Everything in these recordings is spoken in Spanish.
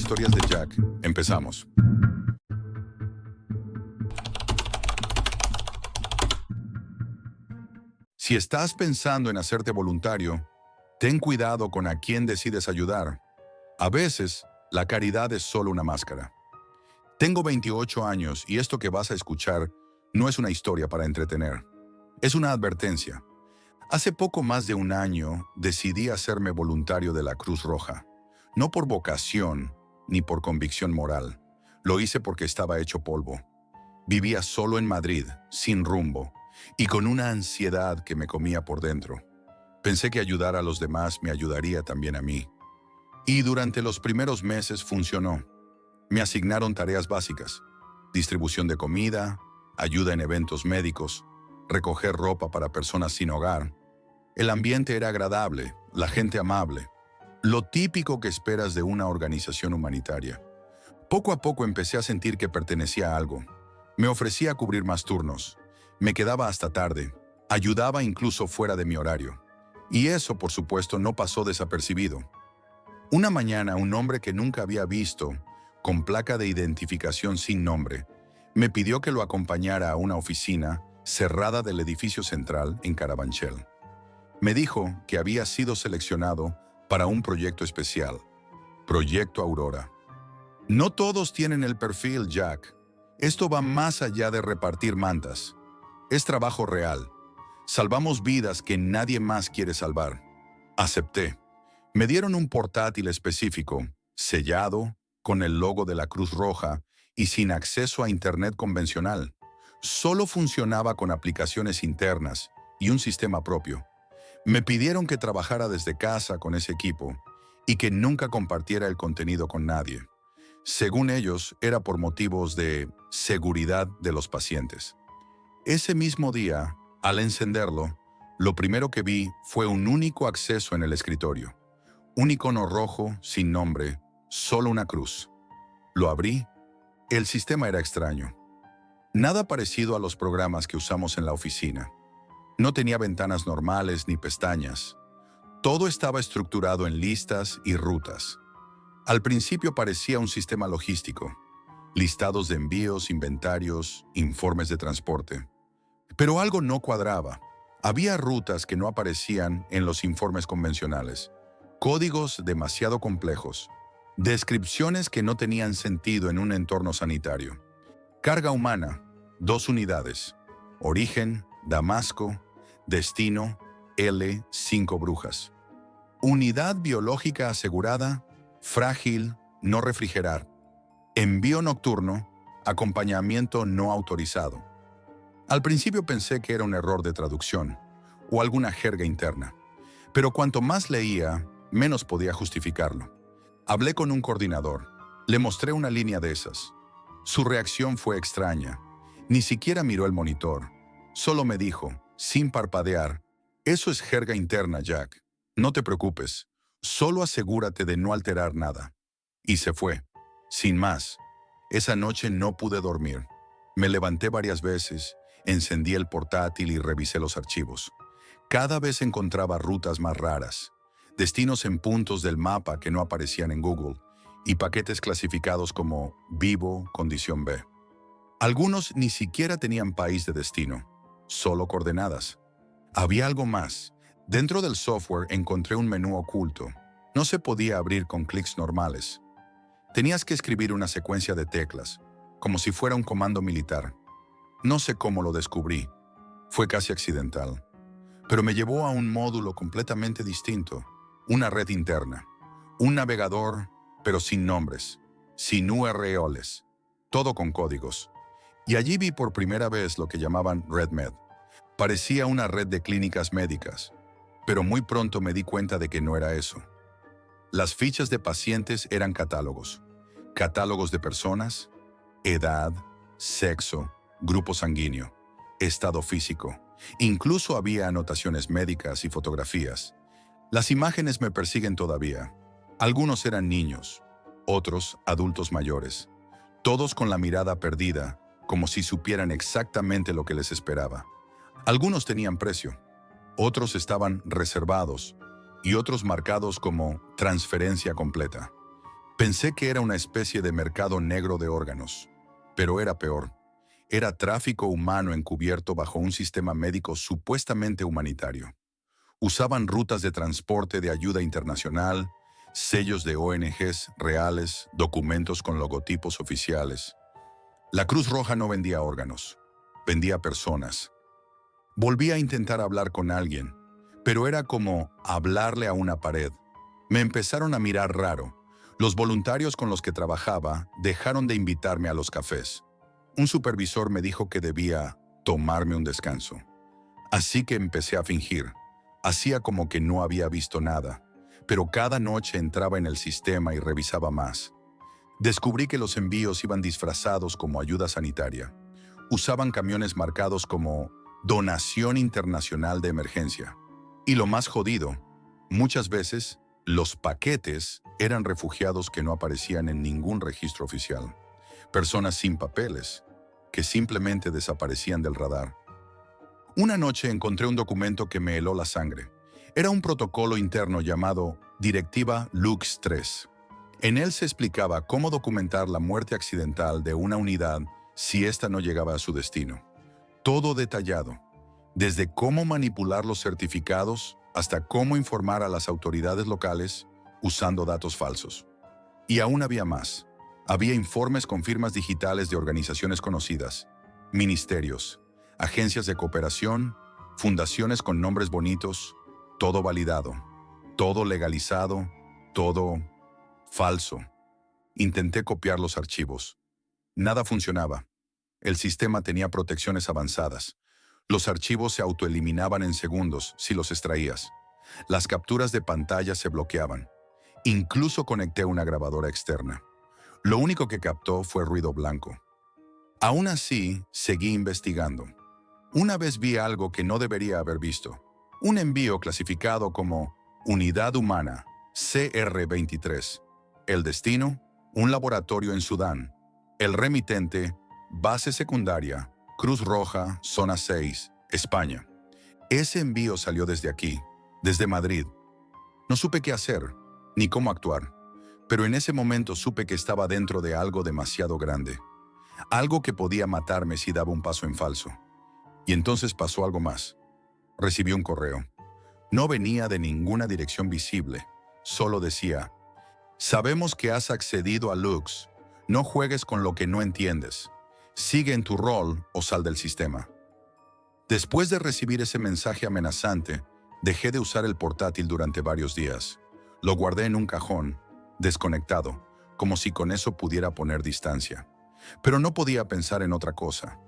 Historias de Jack. Empezamos. Si estás pensando en hacerte voluntario, ten cuidado con a quién decides ayudar. A veces, la caridad es solo una máscara. Tengo 28 años y esto que vas a escuchar no es una historia para entretener. Es una advertencia. Hace poco más de un año decidí hacerme voluntario de la Cruz Roja. No por vocación ni por convicción moral. Lo hice porque estaba hecho polvo. Vivía solo en Madrid, sin rumbo, y con una ansiedad que me comía por dentro. Pensé que ayudar a los demás me ayudaría también a mí. Y durante los primeros meses funcionó. Me asignaron tareas básicas: distribución de comida, ayuda en eventos médicos, recoger ropa para personas sin hogar. El ambiente era agradable, la gente amable. Lo típico que esperas de una organización humanitaria. Poco a poco empecé a sentir que pertenecía a algo. Me ofrecía cubrir más turnos. Me quedaba hasta tarde. Ayudaba incluso fuera de mi horario. Y eso, por supuesto, no pasó desapercibido. Una mañana, un hombre que nunca había visto, con placa de identificación sin nombre, me pidió que lo acompañara a una oficina cerrada del edificio central en Carabanchel. Me dijo que había sido seleccionado para un proyecto especial, Proyecto Aurora. No todos tienen el perfil, Jack. Esto va más allá de repartir mantas. Es trabajo real. Salvamos vidas que nadie más quiere salvar. Acepté. Me dieron un portátil específico, sellado, con el logo de la Cruz Roja y sin acceso a Internet convencional. Solo funcionaba con aplicaciones internas y un sistema propio. Me pidieron que trabajara desde casa con ese equipo y que nunca compartiera el contenido con nadie. Según ellos, era por motivos de seguridad de los pacientes. Ese mismo día, al encenderlo, lo primero que vi fue un único acceso en el escritorio. Un icono rojo, sin nombre, solo una cruz. Lo abrí. El sistema era extraño. Nada parecido a los programas que usamos en la oficina. No tenía ventanas normales ni pestañas. Todo estaba estructurado en listas y rutas. Al principio parecía un sistema logístico. Listados de envíos, inventarios, informes de transporte. Pero algo no cuadraba. Había rutas que no aparecían en los informes convencionales. Códigos demasiado complejos. Descripciones que no tenían sentido en un entorno sanitario. Carga humana, 2 unidades. Origen, Damasco. Destino, L, 5 Brujas. Unidad biológica asegurada, frágil, no refrigerar. Envío nocturno, acompañamiento no autorizado. Al principio pensé que era un error de traducción o alguna jerga interna, pero cuanto más leía, menos podía justificarlo. Hablé con un coordinador, le mostré una línea de esas. Su reacción fue extraña. Ni siquiera miró el monitor. Solo me dijo, sin parpadear: eso es jerga interna, Jack. No te preocupes. Solo asegúrate de no alterar nada. Y se fue. Sin más. Esa noche no pude dormir. Me levanté varias veces, encendí el portátil y revisé los archivos. Cada vez encontraba rutas más raras, destinos en puntos del mapa que no aparecían en Google y paquetes clasificados como vivo, condición B. Algunos ni siquiera tenían país de destino, solo coordenadas. Había algo más. Dentro del software encontré un menú oculto. No se podía abrir con clics normales. Tenías que escribir una secuencia de teclas, como si fuera un comando militar. No sé cómo lo descubrí. Fue casi accidental. Pero me llevó a un módulo completamente distinto. Una red interna. Un navegador, pero sin nombres. Sin URLs. Todo con códigos. Y allí vi por primera vez lo que llamaban RedMed. Parecía una red de clínicas médicas, pero muy pronto me di cuenta de que no era eso. Las fichas de pacientes eran catálogos. Catálogos de personas, edad, sexo, grupo sanguíneo, estado físico. Incluso había anotaciones médicas y fotografías. Las imágenes me persiguen todavía. Algunos eran niños, otros adultos mayores. Todos con la mirada perdida, como si supieran exactamente lo que les esperaba. Algunos tenían precio, otros estaban reservados y otros marcados como transferencia completa. Pensé que era una especie de mercado negro de órganos, pero era peor. Era tráfico humano encubierto bajo un sistema médico supuestamente humanitario. Usaban rutas de transporte de ayuda internacional, sellos de ONGs reales, documentos con logotipos oficiales. La Cruz Roja no vendía órganos, vendía personas. Volví a intentar hablar con alguien, pero era como hablarle a una pared. Me empezaron a mirar raro. Los voluntarios con los que trabajaba dejaron de invitarme a los cafés. Un supervisor me dijo que debía tomarme un descanso. Así que empecé a fingir. Hacía como que no había visto nada, pero cada noche entraba en el sistema y revisaba más. Descubrí que los envíos iban disfrazados como ayuda sanitaria. Usaban camiones marcados como Donación Internacional de Emergencia. Y lo más jodido, muchas veces los paquetes eran refugiados que no aparecían en ningún registro oficial. Personas sin papeles, que simplemente desaparecían del radar. Una noche encontré un documento que me heló la sangre. Era un protocolo interno llamado Directiva Lux 3. En él se explicaba cómo documentar la muerte accidental de una unidad si ésta no llegaba a su destino. Todo detallado, desde cómo manipular los certificados hasta cómo informar a las autoridades locales usando datos falsos. Y aún había más. Había informes con firmas digitales de organizaciones conocidas, ministerios, agencias de cooperación, fundaciones con nombres bonitos, todo validado, todo legalizado, todo falso. Intenté copiar los archivos. Nada funcionaba. El sistema tenía protecciones avanzadas. Los archivos se autoeliminaban en segundos si los extraías. Las capturas de pantalla se bloqueaban. Incluso conecté una grabadora externa. Lo único que captó fue ruido blanco. Aún así, seguí investigando. Una vez vi algo que no debería haber visto. Un envío clasificado como Unidad Humana, CR-23. El destino, un laboratorio en Sudán. El remitente, Base Secundaria, Cruz Roja, Zona 6, España. Ese envío salió desde aquí, desde Madrid. No supe qué hacer, ni cómo actuar, pero en ese momento supe que estaba dentro de algo demasiado grande. Algo que podía matarme si daba un paso en falso. Y entonces pasó algo más. Recibí un correo. No venía de ninguna dirección visible. Solo decía: sabemos que has accedido a Lux. No juegues con lo que no entiendes. Sigue en tu rol o sal del sistema. Después de recibir ese mensaje amenazante, dejé de usar el portátil durante varios días. Lo guardé en un cajón, desconectado, como si con eso pudiera poner distancia. Pero no podía pensar en otra cosa.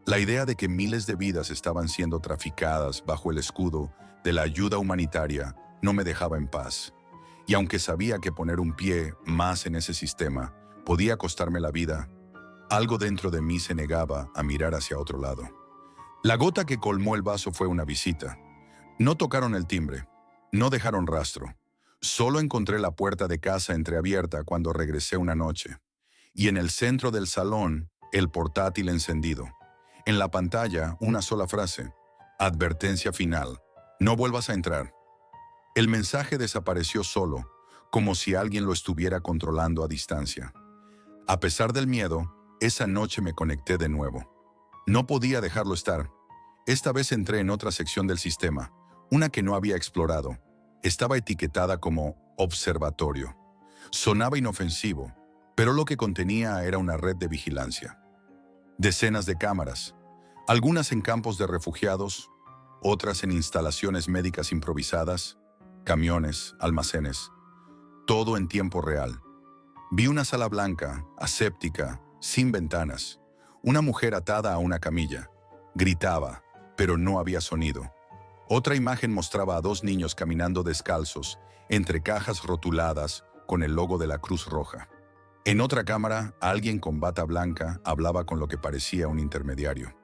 La idea de que miles de vidas estaban siendo traficadas bajo el escudo de la ayuda humanitaria no me dejaba en paz. Y aunque sabía que poner un pie más en ese sistema podía costarme la vida, algo dentro de mí se negaba a mirar hacia otro lado. La gota que colmó el vaso fue una visita. No tocaron el timbre, no dejaron rastro. Solo encontré la puerta de casa entreabierta cuando regresé una noche. Y en el centro del salón, el portátil encendido. En la pantalla, una sola frase: advertencia final. No vuelvas a entrar. El mensaje desapareció solo, como si alguien lo estuviera controlando a distancia. A pesar del miedo, esa noche me conecté de nuevo. No podía dejarlo estar. Esta vez entré en otra sección del sistema, una que no había explorado. Estaba etiquetada como observatorio. Sonaba inofensivo, pero lo que contenía era una red de vigilancia. Decenas de cámaras, algunas en campos de refugiados, otras en instalaciones médicas improvisadas, camiones, almacenes, todo en tiempo real. Vi una sala blanca, aséptica, sin ventanas, una mujer atada a una camilla. Gritaba, pero no había sonido. Otra imagen mostraba a dos niños caminando descalzos, entre cajas rotuladas con el logo de la Cruz Roja. En otra cámara, alguien con bata blanca hablaba con lo que parecía un intermediario.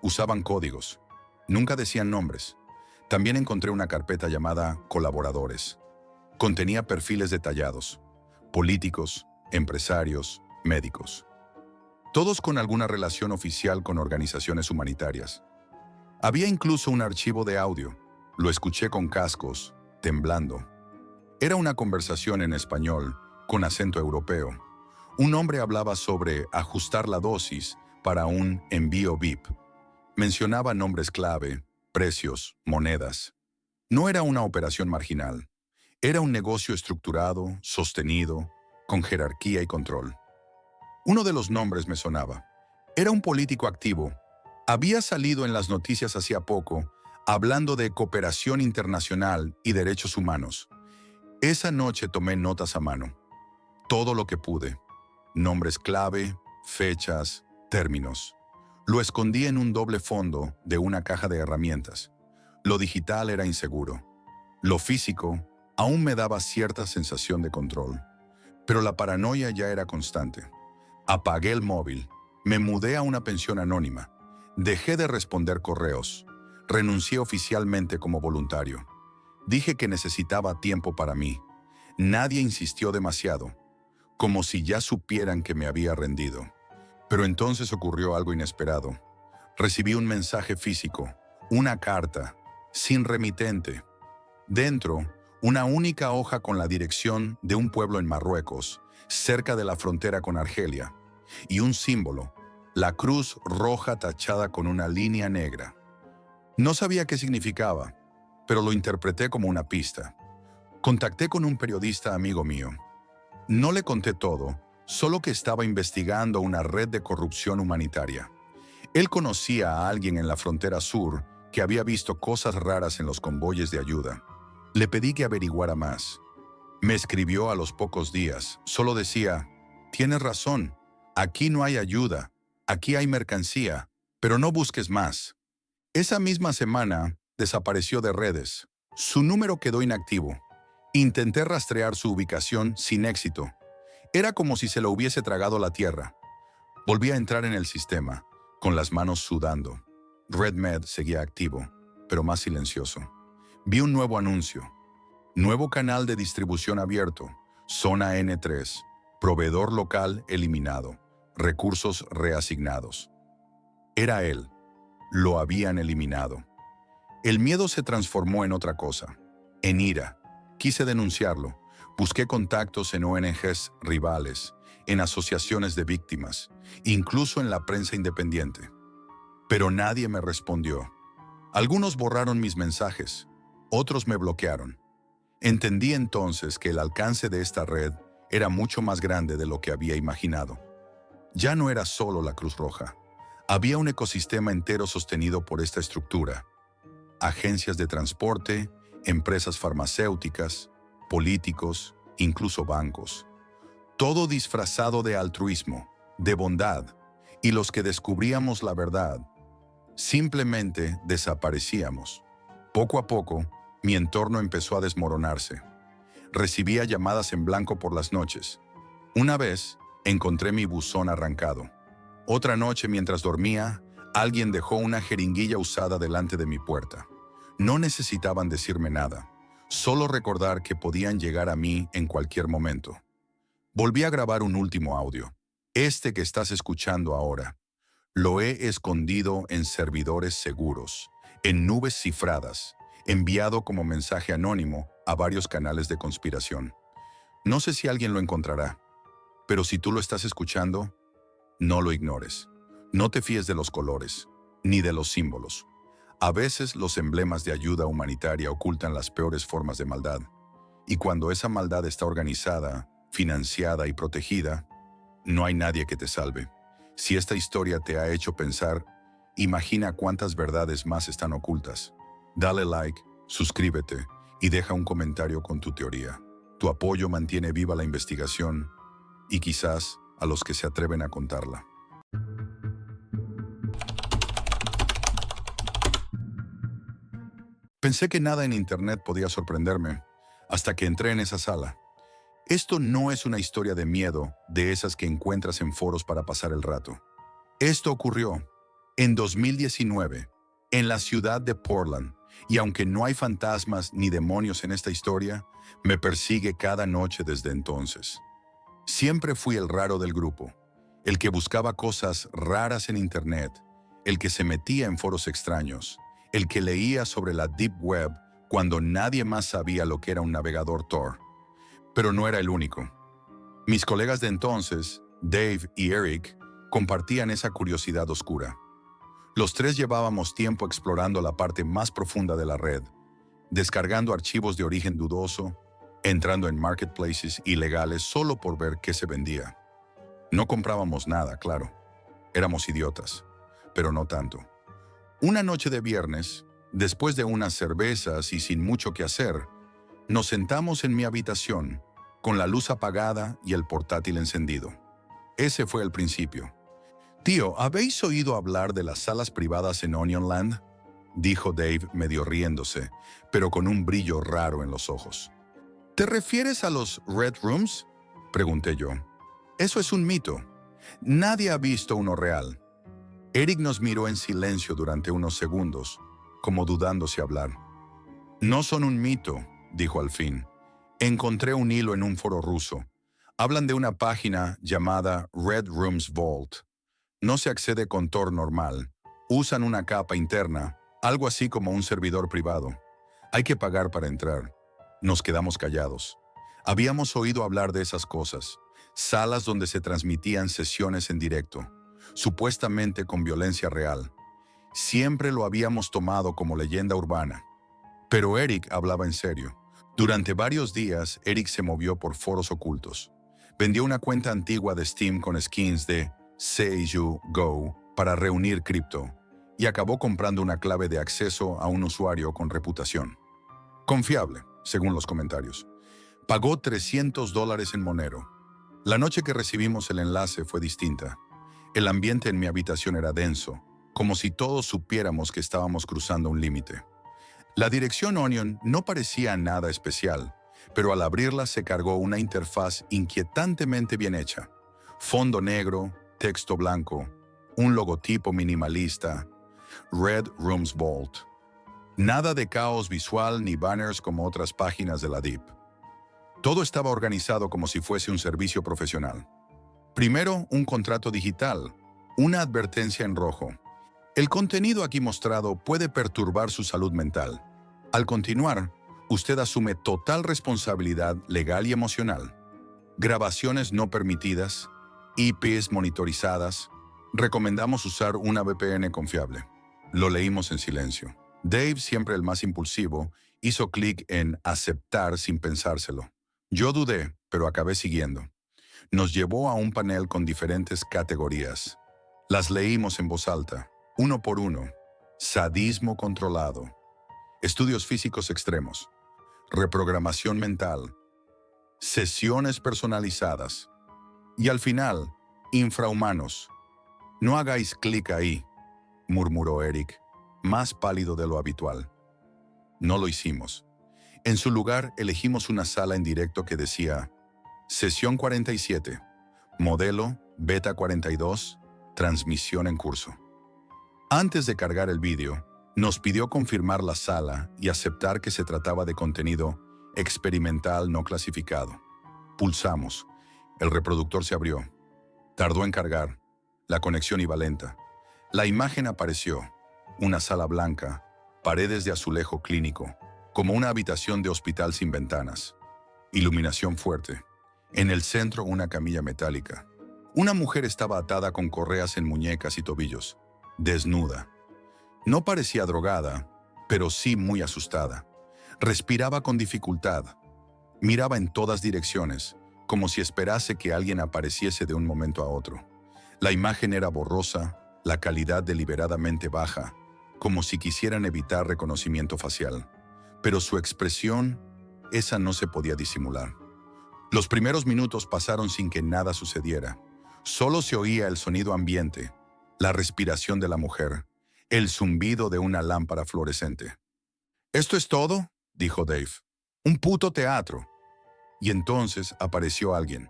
Usaban códigos. Nunca decían nombres. También encontré una carpeta llamada Colaboradores. Contenía perfiles detallados: políticos, empresarios, médicos. Todos con alguna relación oficial con organizaciones humanitarias. Había incluso un archivo de audio. Lo escuché con cascos, temblando. Era una conversación en español con acento europeo. Un hombre hablaba sobre ajustar la dosis para un envío VIP. Mencionaba nombres clave, precios, monedas. No era una operación marginal. Era un negocio estructurado, sostenido, con jerarquía y control. Uno de los nombres me sonaba. Era un político activo. Había salido en las noticias hacía poco, hablando de cooperación internacional y derechos humanos. Esa noche tomé notas a mano. Todo lo que pude. Nombres clave, fechas, términos. Lo escondí en un doble fondo de una caja de herramientas. Lo digital era inseguro. Lo físico aún me daba cierta sensación de control. Pero la paranoia ya era constante. Apagué el móvil. Me mudé a una pensión anónima. Dejé de responder correos. Renuncié oficialmente como voluntario. Dije que necesitaba tiempo para mí. Nadie insistió demasiado, como si ya supieran que me había rendido. Pero entonces ocurrió algo inesperado. Recibí un mensaje físico, una carta, sin remitente. Dentro, una única hoja con la dirección de un pueblo en Marruecos, cerca de la frontera con Argelia, y un símbolo, la cruz roja tachada con una línea negra. No sabía qué significaba, pero lo interpreté como una pista. Contacté con un periodista amigo mío. No le conté todo, solo que estaba investigando una red de corrupción humanitaria. Él conocía a alguien en la frontera sur que había visto cosas raras en los convoyes de ayuda. Le pedí que averiguara más. Me escribió a los pocos días. Solo decía, tienes razón, aquí no hay ayuda, aquí hay mercancía, pero no busques más. Esa misma semana desapareció de redes. Su número quedó inactivo. Intenté rastrear su ubicación sin éxito. Era como si se lo hubiese tragado la tierra. Volví a entrar en el sistema, con las manos sudando. RedMed seguía activo, pero más silencioso. Vi un nuevo anuncio. Nuevo canal de distribución abierto. Zona N3. Proveedor local eliminado. Recursos reasignados. Era él. Lo habían eliminado. El miedo se transformó en otra cosa. En ira. Quise denunciarlo. Busqué contactos en ONGs rivales, en asociaciones de víctimas, incluso en la prensa independiente. Pero nadie me respondió. Algunos borraron mis mensajes, otros me bloquearon. Entendí entonces que el alcance de esta red era mucho más grande de lo que había imaginado. Ya no era solo la Cruz Roja. Había un ecosistema entero sostenido por esta estructura. Agencias de transporte, empresas farmacéuticas, políticos, incluso bancos. Todo disfrazado de altruismo, de bondad, y los que descubríamos la verdad, simplemente desaparecíamos. Poco a poco, mi entorno empezó a desmoronarse. Recibía llamadas en blanco por las noches. Una vez, encontré mi buzón arrancado. Otra noche, mientras dormía, alguien dejó una jeringuilla usada delante de mi puerta. No necesitaban decirme nada, solo recordar que podían llegar a mí en cualquier momento. Volví a grabar un último audio, este que estás escuchando ahora. Lo he escondido en servidores seguros, en nubes cifradas, enviado como mensaje anónimo a varios canales de conspiración. No sé si alguien lo encontrará, pero si tú lo estás escuchando, no lo ignores. No te fíes de los colores, ni de los símbolos. A veces los emblemas de ayuda humanitaria ocultan las peores formas de maldad. Y cuando esa maldad está organizada, financiada y protegida, no hay nadie que te salve. Si esta historia te ha hecho pensar, imagina cuántas verdades más están ocultas. Dale like, suscríbete y deja un comentario con tu teoría. Tu apoyo mantiene viva la investigación y quizás a los que se atreven a contarla. Pensé que nada en Internet podía sorprenderme, hasta que entré en esa sala. Esto no es una historia de miedo, de esas que encuentras en foros para pasar el rato. Esto ocurrió en 2019, en la ciudad de Portland, y aunque no hay fantasmas ni demonios en esta historia, me persigue cada noche desde entonces. Siempre fui el raro del grupo, el que buscaba cosas raras en Internet, el que se metía en foros extraños, el que leía sobre la Deep Web cuando nadie más sabía lo que era un navegador Tor. Pero no era el único. Mis colegas de entonces, Dave y Eric, compartían esa curiosidad oscura. Los tres llevábamos tiempo explorando la parte más profunda de la red, descargando archivos de origen dudoso, entrando en marketplaces ilegales solo por ver qué se vendía. No comprábamos nada, claro. Éramos idiotas, pero no tanto. Una noche de viernes, después de unas cervezas y sin mucho que hacer, nos sentamos en mi habitación, con la luz apagada y el portátil encendido. Ese fue el principio. «Tío, ¿habéis oído hablar de las salas privadas en Onionland?», dijo Dave medio riéndose, pero con un brillo raro en los ojos. «¿Te refieres a los Red Rooms?», pregunté yo. «Eso es un mito. Nadie ha visto uno real». Eric nos miró en silencio durante unos segundos, como dudando si hablar. «No son un mito», dijo al fin. «Encontré un hilo en un foro ruso. Hablan de una página llamada Red Rooms Vault. No se accede con Tor normal. Usan una capa interna, algo así como un servidor privado. Hay que pagar para entrar». Nos quedamos callados. Habíamos oído hablar de esas cosas. Salas donde se transmitían sesiones en directo, supuestamente con violencia real. Siempre lo habíamos tomado como leyenda urbana. Pero Eric hablaba en serio. Durante varios días, Eric se movió por foros ocultos. Vendió una cuenta antigua de Steam con skins de Seiyu Go para reunir cripto y acabó comprando una clave de acceso a un usuario con reputación confiable, según los comentarios. Pagó $300 en Monero. La noche que recibimos el enlace fue distinta. El ambiente en mi habitación era denso, como si todos supiéramos que estábamos cruzando un límite. La dirección Onion no parecía nada especial, pero al abrirla se cargó una interfaz inquietantemente bien hecha. Fondo negro, texto blanco, un logotipo minimalista, Red Rooms Vault. Nada de caos visual ni banners como otras páginas de la Deep. Todo estaba organizado como si fuese un servicio profesional. Primero, un contrato digital, una advertencia en rojo. El contenido aquí mostrado puede perturbar su salud mental. Al continuar, usted asume total responsabilidad legal y emocional. Grabaciones no permitidas, IPs monitorizadas. Recomendamos usar una VPN confiable. Lo leímos en silencio. Dave, siempre el más impulsivo, hizo clic en aceptar sin pensárselo. Yo dudé, pero acabé siguiendo. Nos llevó a un panel con diferentes categorías. Las leímos en voz alta, uno por uno. Sadismo controlado. Estudios físicos extremos. Reprogramación mental. Sesiones personalizadas. Y al final, infrahumanos. «No hagáis clic ahí», murmuró Eric, más pálido de lo habitual. No lo hicimos. En su lugar, elegimos una sala en directo que decía Sesión 47, modelo Beta 42, transmisión en curso. Antes de cargar el vídeo, nos pidió confirmar la sala y aceptar que se trataba de contenido experimental no clasificado. Pulsamos. El reproductor se abrió. Tardó en cargar. La conexión iba lenta. La imagen apareció. Una sala blanca, paredes de azulejo clínico, como una habitación de hospital sin ventanas. Iluminación fuerte. En el centro, una camilla metálica. Una mujer estaba atada con correas en muñecas y tobillos, desnuda. No parecía drogada, pero sí muy asustada. Respiraba con dificultad. Miraba en todas direcciones, como si esperase que alguien apareciese de un momento a otro. La imagen era borrosa, la calidad deliberadamente baja, como si quisieran evitar reconocimiento facial. Pero su expresión, esa no se podía disimular. Los primeros minutos pasaron sin que nada sucediera. Solo se oía el sonido ambiente, la respiración de la mujer, el zumbido de una lámpara fluorescente. «¿Esto es todo?», dijo Dave. «Un puto teatro». Y entonces apareció alguien.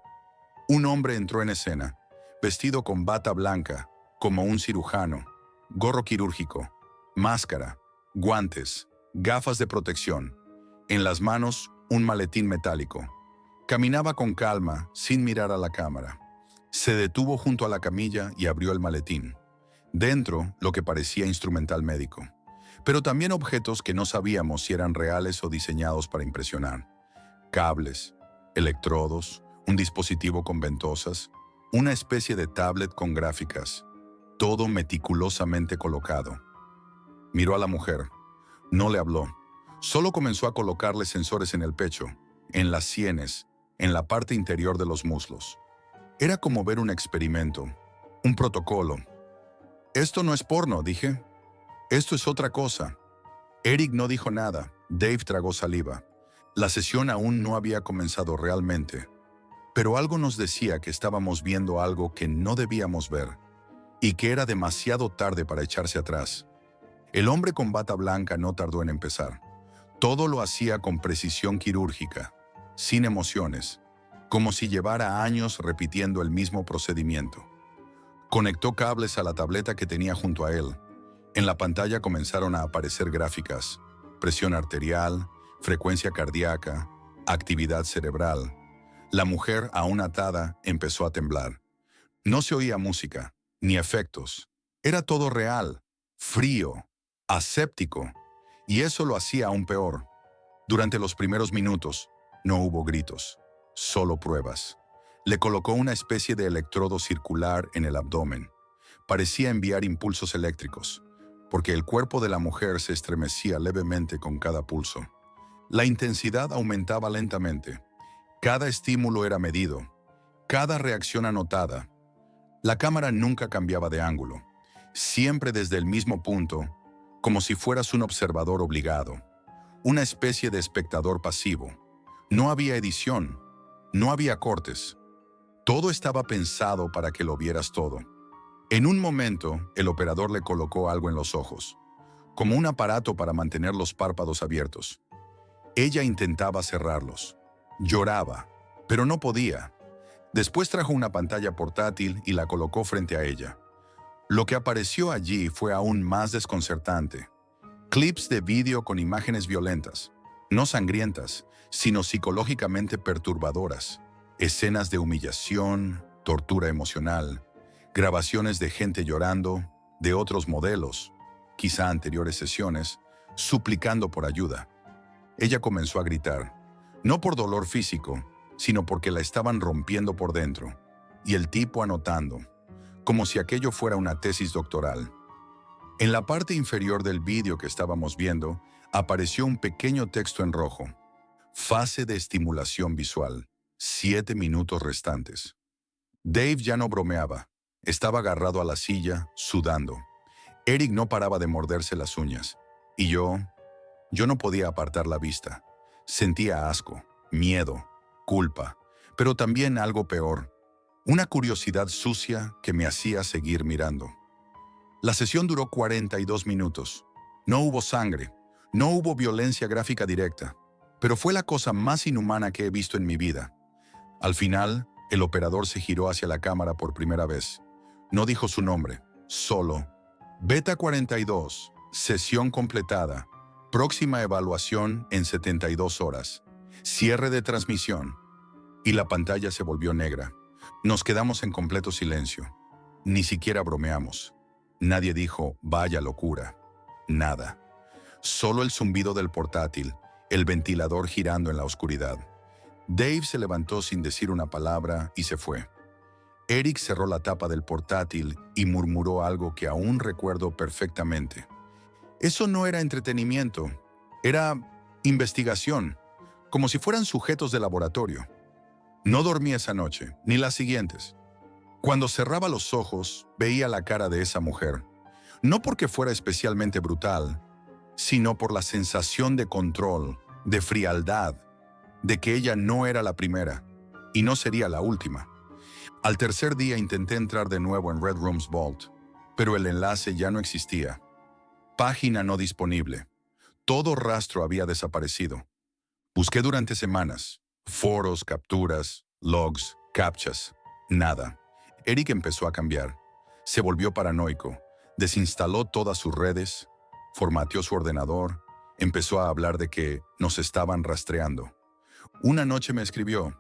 Un hombre entró en escena, vestido con bata blanca, como un cirujano, gorro quirúrgico, máscara, guantes, gafas de protección. En las manos, un maletín metálico. Caminaba con calma, sin mirar a la cámara. Se detuvo junto a la camilla y abrió el maletín. Dentro, lo que parecía instrumental médico, pero también objetos que no sabíamos si eran reales o diseñados para impresionar. Cables, electrodos, un dispositivo con ventosas, una especie de tablet con gráficas, todo meticulosamente colocado. Miró a la mujer. No le habló. Solo comenzó a colocarle sensores en el pecho, en las sienes, en la parte interior de los muslos. Era como ver un experimento, un protocolo. Esto no es porno, dije. Esto es otra cosa. Eric no dijo nada. Dave tragó saliva. La sesión aún no había comenzado realmente, pero algo nos decía que estábamos viendo algo que no debíamos ver y que era demasiado tarde para echarse atrás. El hombre con bata blanca no tardó en empezar. Todo lo hacía con precisión quirúrgica, sin emociones, como si llevara años repitiendo el mismo procedimiento. Conectó cables a la tableta que tenía junto a él. En la pantalla comenzaron a aparecer gráficas: presión arterial, frecuencia cardíaca, actividad cerebral. La mujer, aún atada, empezó a temblar. No se oía música, ni efectos. Era todo real, frío, aséptico, y eso lo hacía aún peor. Durante los primeros minutos, no hubo gritos, solo pruebas. Le colocó una especie de electrodo circular en el abdomen. Parecía enviar impulsos eléctricos, porque el cuerpo de la mujer se estremecía levemente con cada pulso. La intensidad aumentaba lentamente. Cada estímulo era medido, cada reacción anotada. La cámara nunca cambiaba de ángulo, siempre desde el mismo punto, como si fueras un observador obligado, una especie de espectador pasivo. No había edición, no había cortes. Todo estaba pensado para que lo vieras todo. En un momento, el operador le colocó algo en los ojos, como un aparato para mantener los párpados abiertos. Ella intentaba cerrarlos. Lloraba, pero no podía. Después trajo una pantalla portátil y la colocó frente a ella. Lo que apareció allí fue aún más desconcertante. Clips de vídeo con imágenes violentas, no sangrientas, sino psicológicamente perturbadoras. Escenas de humillación, tortura emocional, grabaciones de gente llorando, de otros modelos, quizá anteriores sesiones, suplicando por ayuda. Ella comenzó a gritar, no por dolor físico, sino porque la estaban rompiendo por dentro, y el tipo anotando, como si aquello fuera una tesis doctoral. En la parte inferior del vídeo que estábamos viendo, apareció un pequeño texto en rojo. Fase de estimulación visual. 7 minutos restantes. Dave ya no bromeaba. Estaba agarrado a la silla, sudando. Eric no paraba de morderse las uñas. Y yo no podía apartar la vista. Sentía asco, miedo, culpa, pero también algo peor. Una curiosidad sucia que me hacía seguir mirando. La sesión duró 42 minutos. No hubo sangre, no hubo violencia gráfica directa, pero fue la cosa más inhumana que he visto en mi vida. Al final, el operador se giró hacia la cámara por primera vez. No dijo su nombre, solo Beta 42, sesión completada, próxima evaluación en 72 horas, cierre de transmisión. Y la pantalla se volvió negra. Nos quedamos en completo silencio. Ni siquiera bromeamos. Nadie dijo, vaya locura. Nada. Solo el zumbido del portátil, el ventilador girando en la oscuridad. Dave se levantó sin decir una palabra y se fue. Eric cerró la tapa del portátil y murmuró algo que aún recuerdo perfectamente. Eso no era entretenimiento, era investigación, como si fueran sujetos de laboratorio. No dormí esa noche, ni las siguientes. Cuando cerraba los ojos, veía la cara de esa mujer, no porque fuera especialmente brutal, sino por la sensación de control, de frialdad, de que ella no era la primera y no sería la última. Al tercer día intenté entrar de nuevo en Red Room's Vault, pero el enlace ya no existía. Página no disponible. Todo rastro había desaparecido. Busqué durante semanas. Foros, capturas, logs, captchas. Nada. Eric empezó a cambiar. Se volvió paranoico. Desinstaló todas sus redes. Formateó su ordenador. Empezó a hablar de que nos estaban rastreando. Una noche me escribió: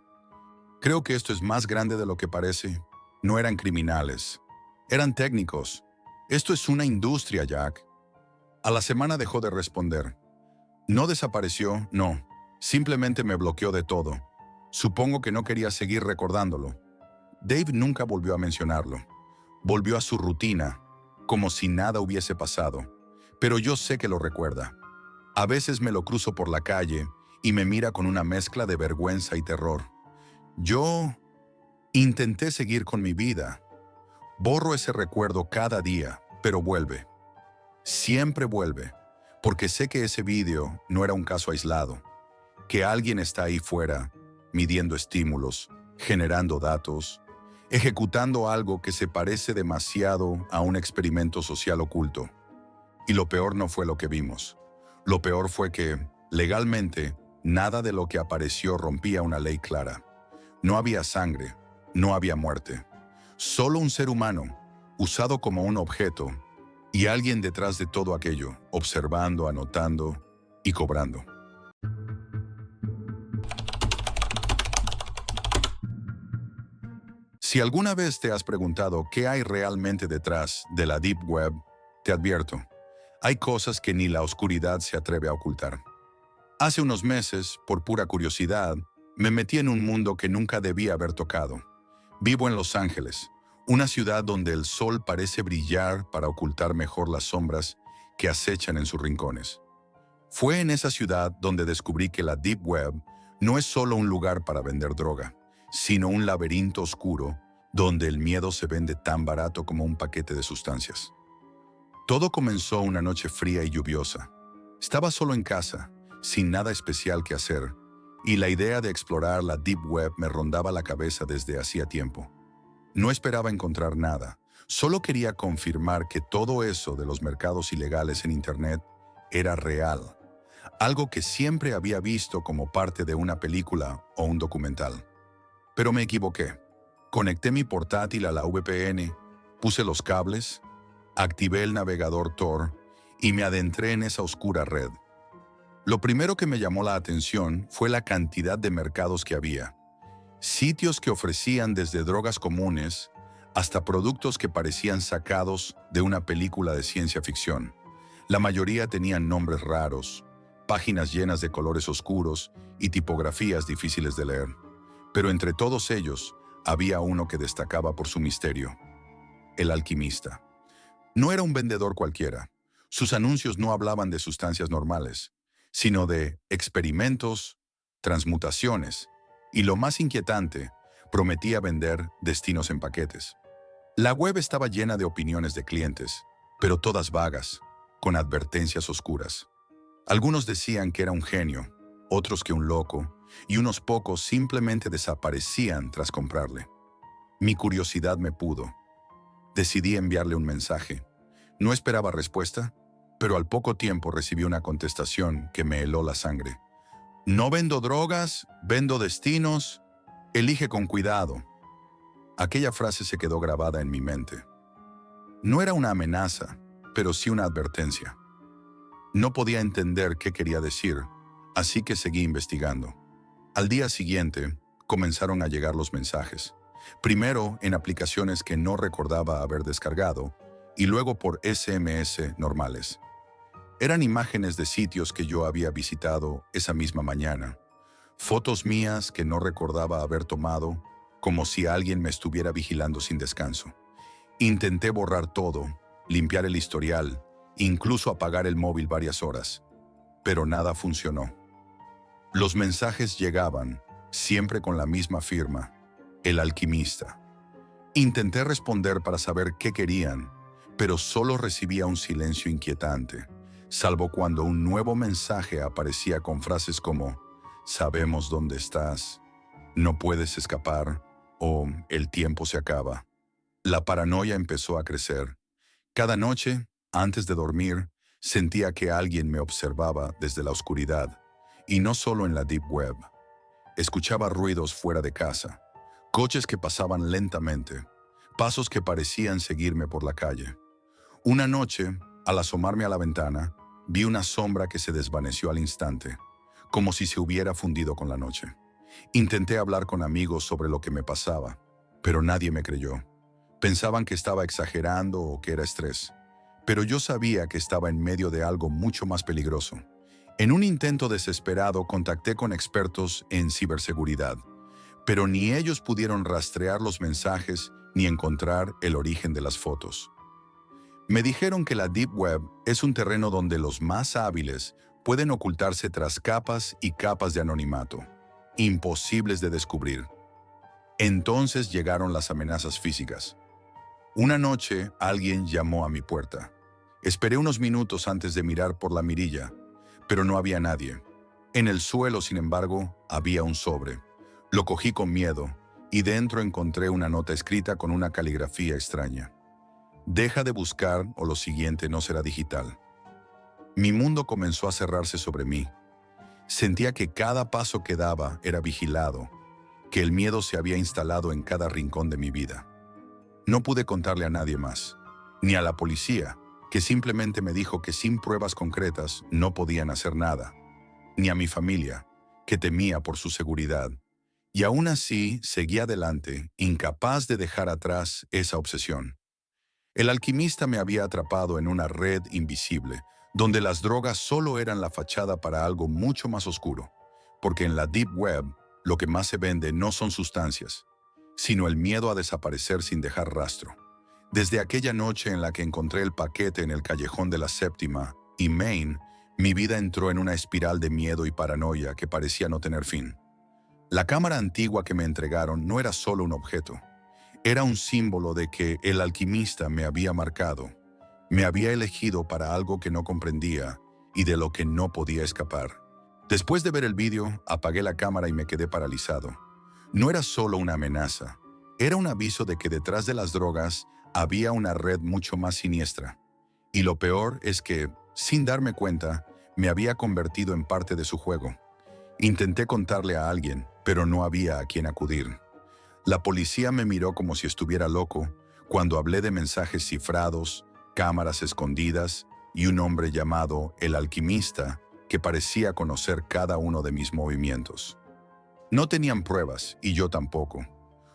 creo que esto es más grande de lo que parece. No eran criminales. Eran técnicos. Esto es una industria, Jack. A la semana dejó de responder. No desapareció, no. Simplemente me bloqueó de todo. Supongo que no quería seguir recordándolo. Dave nunca volvió a mencionarlo. Volvió a su rutina, como si nada hubiese pasado. Pero yo sé que lo recuerda. A veces me lo cruzo por la calle y me mira con una mezcla de vergüenza y terror. Yo intenté seguir con mi vida. Borro ese recuerdo cada día, pero vuelve. Siempre vuelve, porque sé que ese vídeo no era un caso aislado, que alguien está ahí fuera, midiendo estímulos, generando datos, ejecutando algo que se parece demasiado a un experimento social oculto. Y lo peor no fue lo que vimos. Lo peor fue que, legalmente, nada de lo que apareció rompía una ley clara. No había sangre, no había muerte. Solo un ser humano, usado como un objeto, y alguien detrás de todo aquello, observando, anotando y cobrando. Si alguna vez te has preguntado qué hay realmente detrás de la Deep Web, te advierto, hay cosas que ni la oscuridad se atreve a ocultar. Hace unos meses, por pura curiosidad, me metí en un mundo que nunca debía haber tocado. Vivo en Los Ángeles, una ciudad donde el sol parece brillar para ocultar mejor las sombras que acechan en sus rincones. Fue en esa ciudad donde descubrí que la Deep Web no es solo un lugar para vender droga, sino un laberinto oscuro donde el miedo se vende tan barato como un paquete de sustancias. Todo comenzó una noche fría y lluviosa. Estaba solo en casa, sin nada especial que hacer, y la idea de explorar la Deep Web me rondaba la cabeza desde hacía tiempo. No esperaba encontrar nada, solo quería confirmar que todo eso de los mercados ilegales en Internet era real, algo que siempre había visto como parte de una película o un documental. Pero me equivoqué. Conecté mi portátil a la VPN, puse los cables, activé el navegador Tor y me adentré en esa oscura red. Lo primero que me llamó la atención fue la cantidad de mercados que había. Sitios que ofrecían desde drogas comunes hasta productos que parecían sacados de una película de ciencia ficción. La mayoría tenían nombres raros, páginas llenas de colores oscuros y tipografías difíciles de leer. Pero entre todos ellos, había uno que destacaba por su misterio: el alquimista. No era un vendedor cualquiera. Sus anuncios no hablaban de sustancias normales, sino de experimentos, transmutaciones, y lo más inquietante, prometía vender destinos en paquetes. La web estaba llena de opiniones de clientes, pero todas vagas, con advertencias oscuras. Algunos decían que era un genio, otros que un loco, y unos pocos simplemente desaparecían tras comprarle. Mi curiosidad me pudo. Decidí enviarle un mensaje. No esperaba respuesta, pero al poco tiempo recibí una contestación que me heló la sangre. No vendo drogas, vendo destinos. Elige con cuidado. Aquella frase se quedó grabada en mi mente. No era una amenaza, pero sí una advertencia. No podía entender qué quería decir, así que seguí investigando. Al día siguiente, comenzaron a llegar los mensajes. Primero en aplicaciones que no recordaba haber descargado, y luego por SMS normales. Eran imágenes de sitios que yo había visitado esa misma mañana. Fotos mías que no recordaba haber tomado, como si alguien me estuviera vigilando sin descanso. Intenté borrar todo, limpiar el historial, incluso apagar el móvil varias horas, pero nada funcionó. Los mensajes llegaban, siempre con la misma firma: el alquimista. Intenté responder para saber qué querían, pero solo recibía un silencio inquietante, salvo cuando un nuevo mensaje aparecía con frases como: sabemos dónde estás, no puedes escapar, o el tiempo se acaba. La paranoia empezó a crecer. Cada noche, antes de dormir, sentía que alguien me observaba desde la oscuridad, y no solo en la Deep Web. Escuchaba ruidos fuera de casa, coches que pasaban lentamente, pasos que parecían seguirme por la calle. Una noche, al asomarme a la ventana, vi una sombra que se desvaneció al instante, como si se hubiera fundido con la noche. Intenté hablar con amigos sobre lo que me pasaba, pero nadie me creyó. Pensaban que estaba exagerando o que era estrés, pero yo sabía que estaba en medio de algo mucho más peligroso. En un intento desesperado contacté con expertos en ciberseguridad, pero ni ellos pudieron rastrear los mensajes ni encontrar el origen de las fotos. Me dijeron que la Deep Web es un terreno donde los más hábiles pueden ocultarse tras capas y capas de anonimato, imposibles de descubrir. Entonces llegaron las amenazas físicas. Una noche alguien llamó a mi puerta. Esperé unos minutos antes de mirar por la mirilla, pero no había nadie. En el suelo, sin embargo, había un sobre. Lo cogí con miedo y dentro encontré una nota escrita con una caligrafía extraña. Deja de buscar o lo siguiente no será digital. Mi mundo comenzó a cerrarse sobre mí. Sentía que cada paso que daba era vigilado, que el miedo se había instalado en cada rincón de mi vida. No pude contarle a nadie más, ni a la policía, que simplemente me dijo que sin pruebas concretas no podían hacer nada, ni a mi familia, que temía por su seguridad. Y aún así seguí adelante, incapaz de dejar atrás esa obsesión. El alquimista me había atrapado en una red invisible, donde las drogas solo eran la fachada para algo mucho más oscuro, porque en la Deep Web lo que más se vende no son sustancias, sino el miedo a desaparecer sin dejar rastro. Desde aquella noche en la que encontré el paquete en el callejón de la Séptima y Main, mi vida entró en una espiral de miedo y paranoia que parecía no tener fin. La cámara antigua que me entregaron no era solo un objeto, era un símbolo de que el alquimista me había marcado, me había elegido para algo que no comprendía y de lo que no podía escapar. Después de ver el vídeo, apagué la cámara y me quedé paralizado. No era solo una amenaza, era un aviso de que detrás de las drogas había una red mucho más siniestra. Y lo peor es que, sin darme cuenta, me había convertido en parte de su juego. Intenté contarle a alguien, pero no había a quien acudir. La policía me miró como si estuviera loco cuando hablé de mensajes cifrados, cámaras escondidas y un hombre llamado el alquimista que parecía conocer cada uno de mis movimientos. No tenían pruebas y yo tampoco.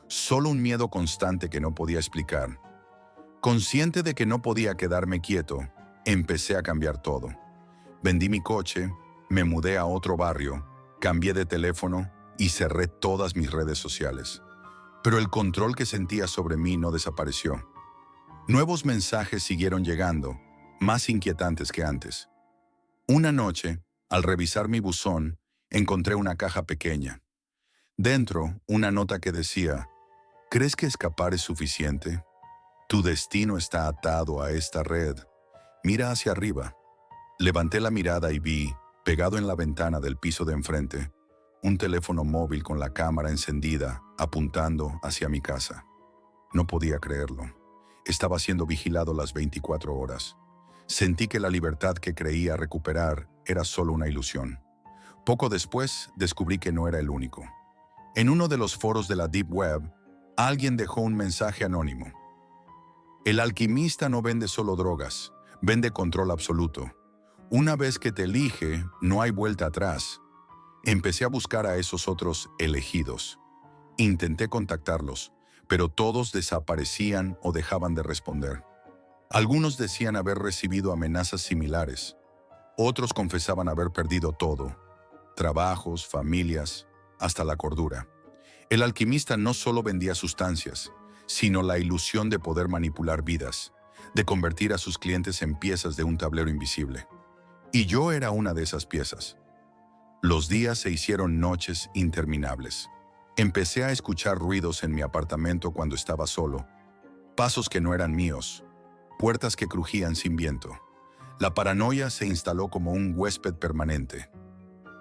Solo un miedo constante que no podía explicar. Consciente de que no podía quedarme quieto, empecé a cambiar todo. Vendí mi coche, me mudé a otro barrio, cambié de teléfono y cerré todas mis redes sociales. Pero el control que sentía sobre mí no desapareció. Nuevos mensajes siguieron llegando, más inquietantes que antes. Una noche, al revisar mi buzón, encontré una caja pequeña. Dentro, una nota que decía: ¿crees que escapar es suficiente? Tu destino está atado a esta red. Mira hacia arriba. Levanté la mirada y vi, pegado en la ventana del piso de enfrente, un teléfono móvil con la cámara encendida, apuntando hacia mi casa. No podía creerlo. Estaba siendo vigilado las 24 horas. Sentí que la libertad que creía recuperar era solo una ilusión. Poco después, descubrí que no era el único. En uno de los foros de la Deep Web, alguien dejó un mensaje anónimo. El alquimista no vende solo drogas, vende control absoluto. Una vez que te elige, no hay vuelta atrás. Empecé a buscar a esos otros elegidos. Intenté contactarlos, pero todos desaparecían o dejaban de responder. Algunos decían haber recibido amenazas similares. Otros confesaban haber perdido todo: trabajos, familias, hasta la cordura. El alquimista no solo vendía sustancias, sino la ilusión de poder manipular vidas, de convertir a sus clientes en piezas de un tablero invisible. Y yo era una de esas piezas. Los días se hicieron noches interminables. Empecé a escuchar ruidos en mi apartamento cuando estaba solo, pasos que no eran míos, puertas que crujían sin viento. La paranoia se instaló como un huésped permanente.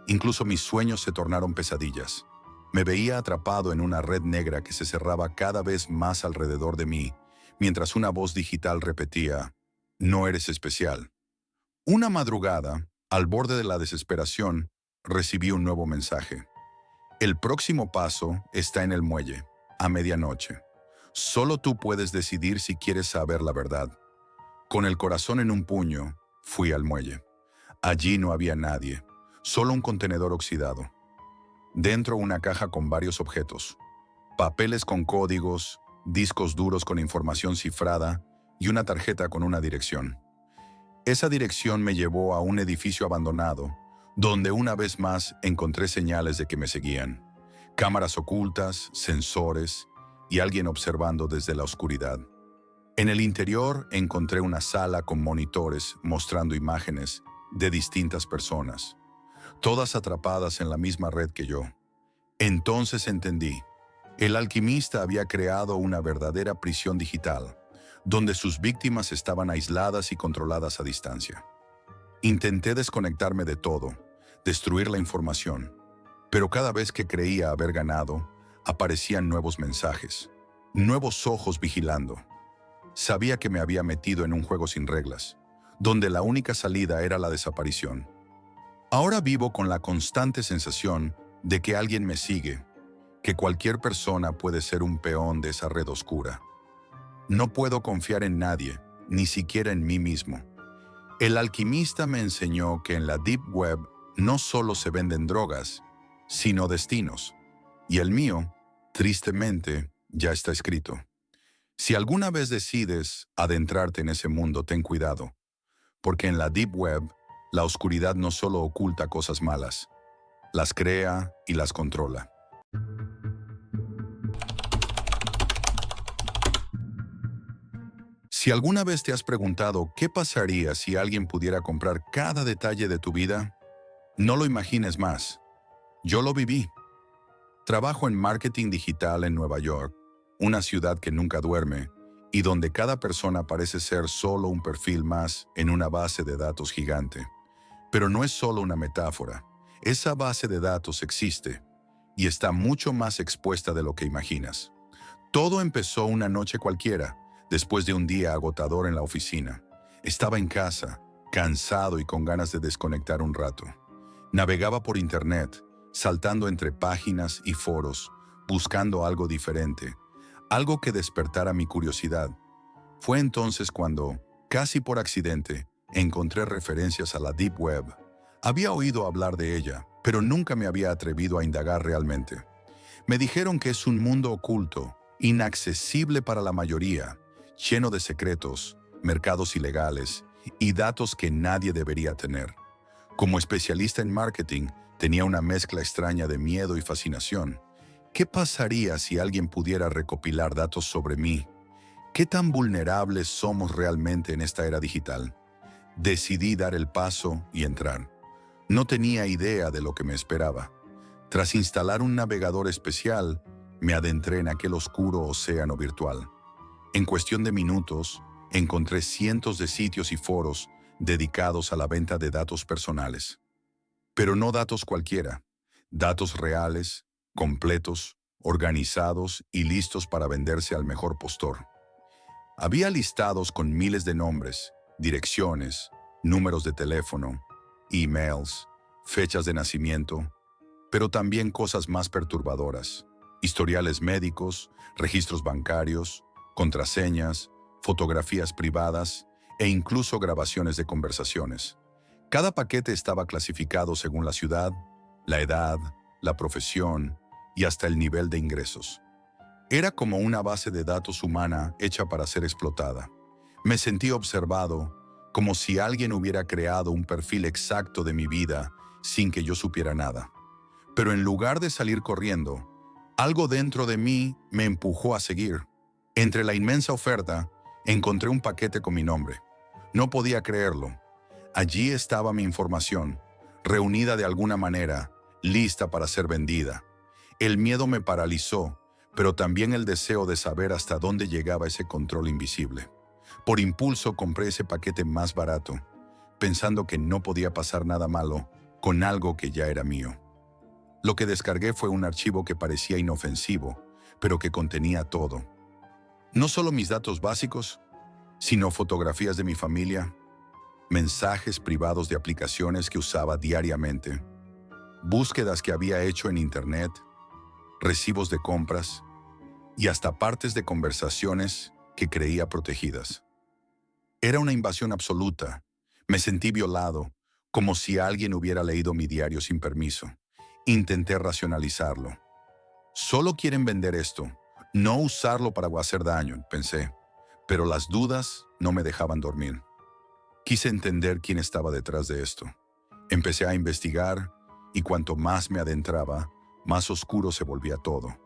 Incluso mis sueños se tornaron pesadillas. Me veía atrapado en una red negra que se cerraba cada vez más alrededor de mí, mientras una voz digital repetía: no eres especial. Una madrugada, al borde de la desesperación, recibí un nuevo mensaje. El próximo paso está en el muelle, a medianoche. Solo tú puedes decidir si quieres saber la verdad. Con el corazón en un puño, fui al muelle. Allí no había nadie, solo un contenedor oxidado. Dentro una caja con varios objetos: papeles con códigos, discos duros con información cifrada y una tarjeta con una dirección. Esa dirección me llevó a un edificio abandonado, donde una vez más encontré señales de que me seguían. Cámaras ocultas, sensores y alguien observando desde la oscuridad. En el interior encontré una sala con monitores mostrando imágenes de distintas personas, todas atrapadas en la misma red que yo. Entonces entendí. El alquimista había creado una verdadera prisión digital, donde sus víctimas estaban aisladas y controladas a distancia. Intenté desconectarme de todo, destruir la información, pero cada vez que creía haber ganado, aparecían nuevos mensajes, nuevos ojos vigilando. Sabía que me había metido en un juego sin reglas, donde la única salida era la desaparición. Ahora vivo con la constante sensación de que alguien me sigue, que cualquier persona puede ser un peón de esa red oscura. No puedo confiar en nadie, ni siquiera en mí mismo. El alquimista me enseñó que en la Deep Web no solo se venden drogas, sino destinos. Y el mío, tristemente, ya está escrito. Si alguna vez decides adentrarte en ese mundo, ten cuidado, porque en la Deep Web, la oscuridad no solo oculta cosas malas, las crea y las controla. Si alguna vez te has preguntado qué pasaría si alguien pudiera comprar cada detalle de tu vida, no lo imagines más. Yo lo viví. Trabajo en marketing digital en Nueva York, una ciudad que nunca duerme y donde cada persona parece ser solo un perfil más en una base de datos gigante. Pero no es solo una metáfora. Esa base de datos existe y está mucho más expuesta de lo que imaginas. Todo empezó una noche cualquiera, después de un día agotador en la oficina. Estaba en casa, cansado y con ganas de desconectar un rato. Navegaba por internet, saltando entre páginas y foros, buscando algo diferente, algo que despertara mi curiosidad. Fue entonces cuando, casi por accidente, encontré referencias a la Deep Web. Había oído hablar de ella, pero nunca me había atrevido a indagar realmente. Me dijeron que es un mundo oculto, inaccesible para la mayoría, lleno de secretos, mercados ilegales y datos que nadie debería tener. Como especialista en marketing, tenía una mezcla extraña de miedo y fascinación. ¿Qué pasaría si alguien pudiera recopilar datos sobre mí? ¿Qué tan vulnerables somos realmente en esta era digital? Decidí dar el paso y entrar. No tenía idea de lo que me esperaba. Tras instalar un navegador especial, me adentré en aquel oscuro océano virtual. En cuestión de minutos, encontré cientos de sitios y foros dedicados a la venta de datos personales. Pero no datos cualquiera, datos reales, completos, organizados y listos para venderse al mejor postor. Había listados con miles de nombres, direcciones, números de teléfono, emails, fechas de nacimiento, pero también cosas más perturbadoras: historiales médicos, registros bancarios, contraseñas, fotografías privadas e incluso grabaciones de conversaciones. Cada paquete estaba clasificado según la ciudad, la edad, la profesión y hasta el nivel de ingresos. Era como una base de datos humana hecha para ser explotada. Me sentí observado, como si alguien hubiera creado un perfil exacto de mi vida sin que yo supiera nada. Pero en lugar de salir corriendo, algo dentro de mí me empujó a seguir. Entre la inmensa oferta, encontré un paquete con mi nombre. No podía creerlo. Allí estaba mi información, reunida de alguna manera, lista para ser vendida. El miedo me paralizó, pero también el deseo de saber hasta dónde llegaba ese control invisible. Por impulso compré ese paquete más barato, pensando que no podía pasar nada malo con algo que ya era mío. Lo que descargué fue un archivo que parecía inofensivo, pero que contenía todo. No solo mis datos básicos, sino fotografías de mi familia, mensajes privados de aplicaciones que usaba diariamente, búsquedas que había hecho en internet, recibos de compras y hasta partes de conversaciones que creía protegidas. Era una invasión absoluta. Me sentí violado, como si alguien hubiera leído mi diario sin permiso. Intenté racionalizarlo. Solo quieren vender esto, no usarlo para hacer daño, pensé. Pero las dudas no me dejaban dormir. Quise entender quién estaba detrás de esto. Empecé a investigar y cuanto más me adentraba, más oscuro se volvía todo.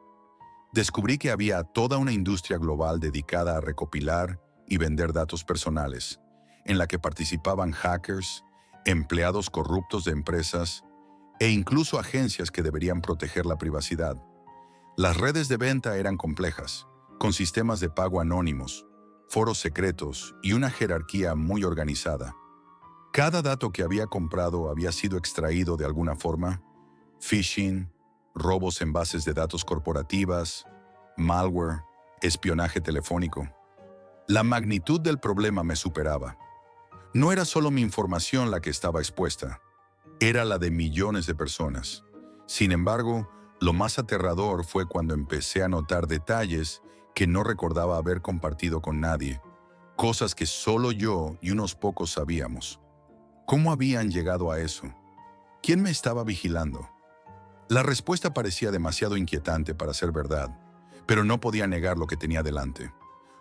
Descubrí que había toda una industria global dedicada a recopilar y vender datos personales, en la que participaban hackers, empleados corruptos de empresas e incluso agencias que deberían proteger la privacidad. Las redes de venta eran complejas, con sistemas de pago anónimos, foros secretos y una jerarquía muy organizada. Cada dato que había comprado había sido extraído de alguna forma: phishing, robos en bases de datos corporativas, malware, espionaje telefónico. La magnitud del problema me superaba. No era solo mi información la que estaba expuesta, era la de millones de personas. Sin embargo, lo más aterrador fue cuando empecé a notar detalles que no recordaba haber compartido con nadie, cosas que solo yo y unos pocos sabíamos. ¿Cómo habían llegado a eso? ¿Quién me estaba vigilando? La respuesta parecía demasiado inquietante para ser verdad, pero no podía negar lo que tenía delante.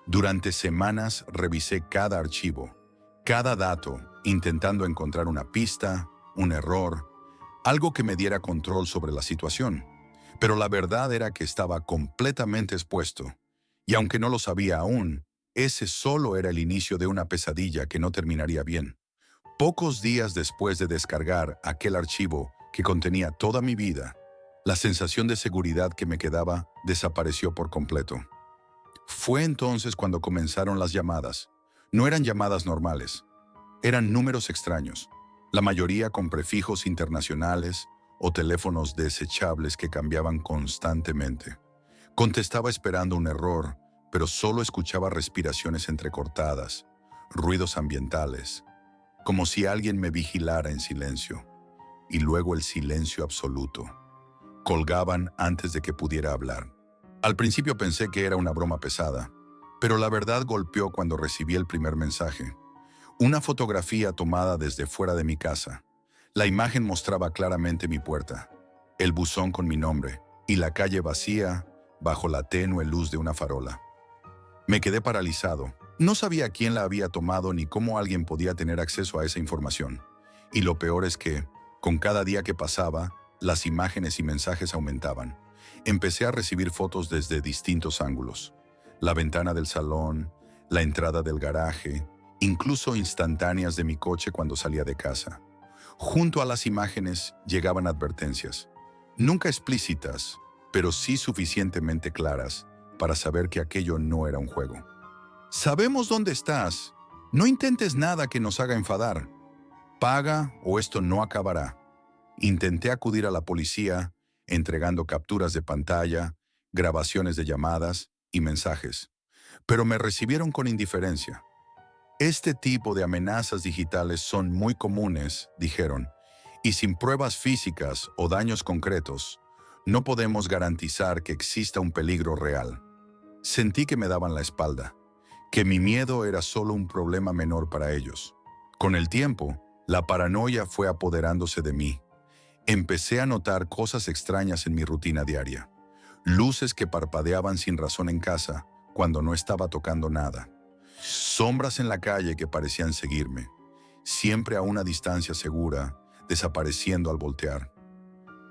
Durante semanas revisé cada archivo, cada dato, intentando encontrar una pista, un error, algo que me diera control sobre la situación. Pero la verdad era que estaba completamente expuesto, y aunque no lo sabía aún, ese solo era el inicio de una pesadilla que no terminaría bien. Pocos días después de descargar aquel archivo que contenía toda mi vida, la sensación de seguridad que me quedaba desapareció por completo. Fue entonces cuando comenzaron las llamadas. No eran llamadas normales, eran números extraños, la mayoría con prefijos internacionales o teléfonos desechables que cambiaban constantemente. Contestaba esperando un error, pero solo escuchaba respiraciones entrecortadas, ruidos ambientales, como si alguien me vigilara en silencio, y luego el silencio absoluto. Colgaban antes de que pudiera hablar. Al principio pensé que era una broma pesada, pero la verdad golpeó cuando recibí el primer mensaje. Una fotografía tomada desde fuera de mi casa. La imagen mostraba claramente mi puerta, el buzón con mi nombre y la calle vacía bajo la tenue luz de una farola. Me quedé paralizado. No sabía quién la había tomado ni cómo alguien podía tener acceso a esa información. Y lo peor es que, con cada día que pasaba, las imágenes y mensajes aumentaban. Empecé a recibir fotos desde distintos ángulos. La ventana del salón, la entrada del garaje, incluso instantáneas de mi coche cuando salía de casa. Junto a las imágenes llegaban advertencias, nunca explícitas, pero sí suficientemente claras para saber que aquello no era un juego. Sabemos dónde estás. No intentes nada que nos haga enfadar. Paga o esto no acabará. Intenté acudir a la policía, entregando capturas de pantalla, grabaciones de llamadas y mensajes, pero me recibieron con indiferencia. Este tipo de amenazas digitales son muy comunes, dijeron, y sin pruebas físicas o daños concretos, no podemos garantizar que exista un peligro real. Sentí que me daban la espalda, que mi miedo era solo un problema menor para ellos. Con el tiempo, la paranoia fue apoderándose de mí. Empecé a notar cosas extrañas en mi rutina diaria. Luces que parpadeaban sin razón en casa cuando no estaba tocando nada. Sombras en la calle que parecían seguirme, siempre a una distancia segura, desapareciendo al voltear.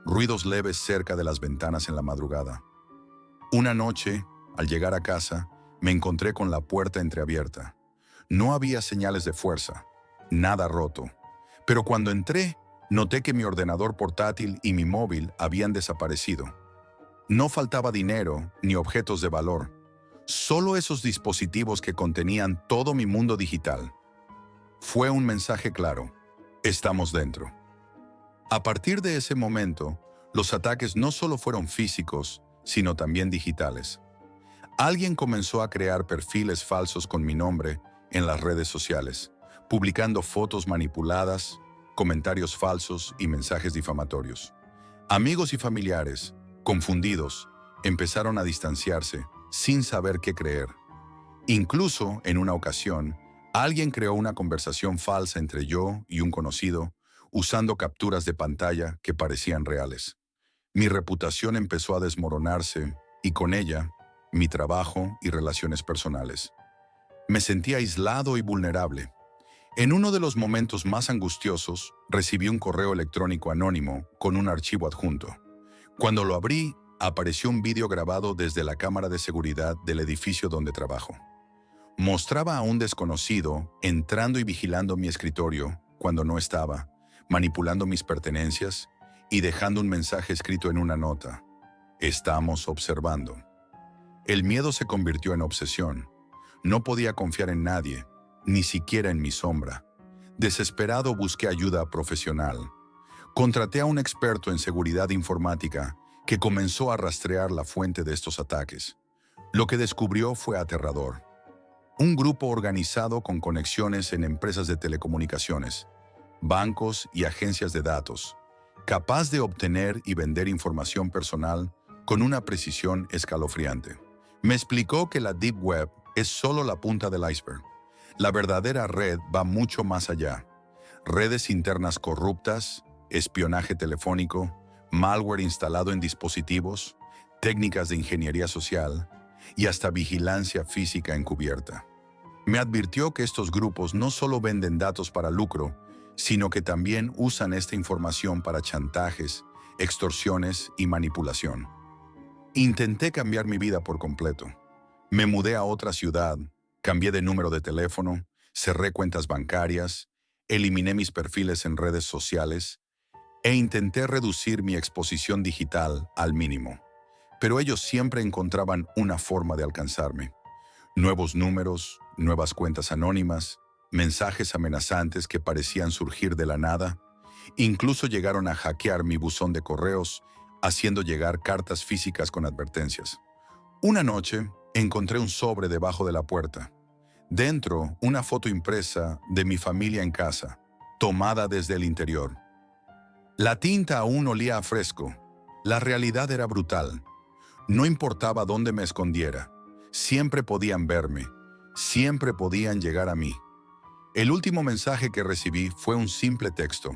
Ruidos leves cerca de las ventanas en la madrugada. Una noche, al llegar a casa, me encontré con la puerta entreabierta. No había señales de fuerza, nada roto. Pero cuando entré, noté que mi ordenador portátil y mi móvil habían desaparecido. No faltaba dinero ni objetos de valor, solo esos dispositivos que contenían todo mi mundo digital. Fue un mensaje claro: estamos dentro. A partir de ese momento, los ataques no solo fueron físicos, sino también digitales. Alguien comenzó a crear perfiles falsos con mi nombre en las redes sociales, publicando fotos manipuladas, comentarios falsos y mensajes difamatorios. Amigos y familiares, confundidos, empezaron a distanciarse, sin saber qué creer. Incluso, en una ocasión, alguien creó una conversación falsa entre yo y un conocido, usando capturas de pantalla que parecían reales. Mi reputación empezó a desmoronarse y con ella, mi trabajo y relaciones personales. Me sentí aislado y vulnerable. En uno de los momentos más angustiosos, recibí un correo electrónico anónimo con un archivo adjunto. Cuando lo abrí, apareció un vídeo grabado desde la cámara de seguridad del edificio donde trabajo. Mostraba a un desconocido entrando y vigilando mi escritorio cuando no estaba, manipulando mis pertenencias y dejando un mensaje escrito en una nota. Estamos observando. El miedo se convirtió en obsesión. No podía confiar en nadie, ni siquiera en mi sombra. Desesperado busqué ayuda profesional. Contraté a un experto en seguridad informática que comenzó a rastrear la fuente de estos ataques. Lo que descubrió fue aterrador. Un grupo organizado con conexiones en empresas de telecomunicaciones, bancos y agencias de datos, capaz de obtener y vender información personal con una precisión escalofriante. Me explicó que la Deep Web es solo la punta del iceberg. La verdadera red va mucho más allá. Redes internas corruptas, espionaje telefónico, malware instalado en dispositivos, técnicas de ingeniería social y hasta vigilancia física encubierta. Me advirtió que estos grupos no solo venden datos para lucro, sino que también usan esta información para chantajes, extorsiones y manipulación. Intenté cambiar mi vida por completo. Me mudé a otra ciudad, cambié de número de teléfono, cerré cuentas bancarias, eliminé mis perfiles en redes sociales e intenté reducir mi exposición digital al mínimo. Pero ellos siempre encontraban una forma de alcanzarme. Nuevos números, nuevas cuentas anónimas, mensajes amenazantes que parecían surgir de la nada. Incluso llegaron a hackear mi buzón de correos, haciendo llegar cartas físicas con advertencias. Una noche, encontré un sobre debajo de la puerta. Dentro, una foto impresa de mi familia en casa, tomada desde el interior. La tinta aún olía a fresco. La realidad era brutal. No importaba dónde me escondiera. Siempre podían verme. Siempre podían llegar a mí. El último mensaje que recibí fue un simple texto.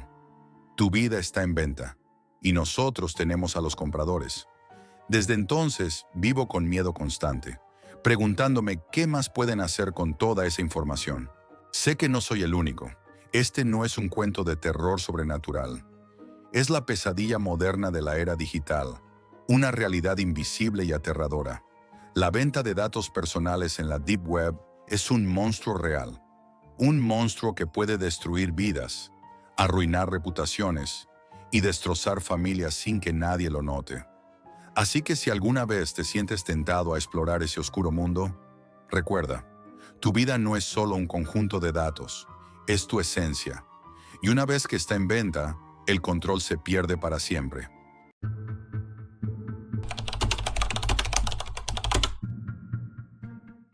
Tu vida está en venta, y nosotros tenemos a los compradores. Desde entonces, vivo con miedo constante, preguntándome qué más pueden hacer con toda esa información. Sé que no soy el único. Este no es un cuento de terror sobrenatural. Es la pesadilla moderna de la era digital, una realidad invisible y aterradora. La venta de datos personales en la Deep Web es un monstruo real. Un monstruo que puede destruir vidas, arruinar reputaciones y destrozar familias sin que nadie lo note. Así que si alguna vez te sientes tentado a explorar ese oscuro mundo, recuerda, tu vida no es solo un conjunto de datos, es tu esencia. Y una vez que está en venta, el control se pierde para siempre.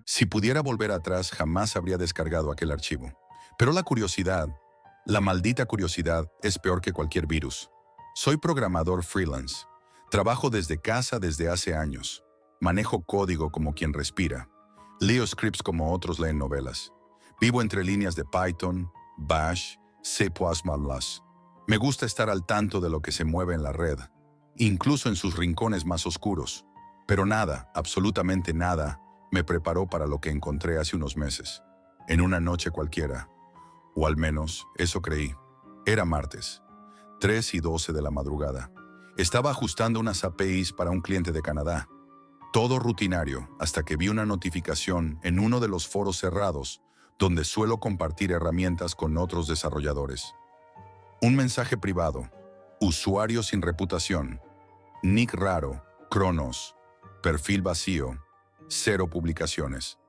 Si pudiera volver atrás, jamás habría descargado aquel archivo. Pero la curiosidad, la maldita curiosidad, es peor que cualquier virus. Soy programador freelance. Trabajo desde casa desde hace años. Manejo código como quien respira. Leo scripts como otros leen novelas. Vivo entre líneas de Python, Bash, C++. Me gusta estar al tanto de lo que se mueve en la red, incluso en sus rincones más oscuros. Pero nada, absolutamente nada, me preparó para lo que encontré hace unos meses, en una noche cualquiera. O al menos, eso creí. Era martes, 3:12 de la madrugada. Estaba ajustando unas APIs para un cliente de Canadá. Todo rutinario, hasta que vi una notificación en uno de los foros cerrados, donde suelo compartir herramientas con otros desarrolladores. Un mensaje privado. Usuario sin reputación. Nick raro. Cronos. Perfil vacío. 0 publicaciones.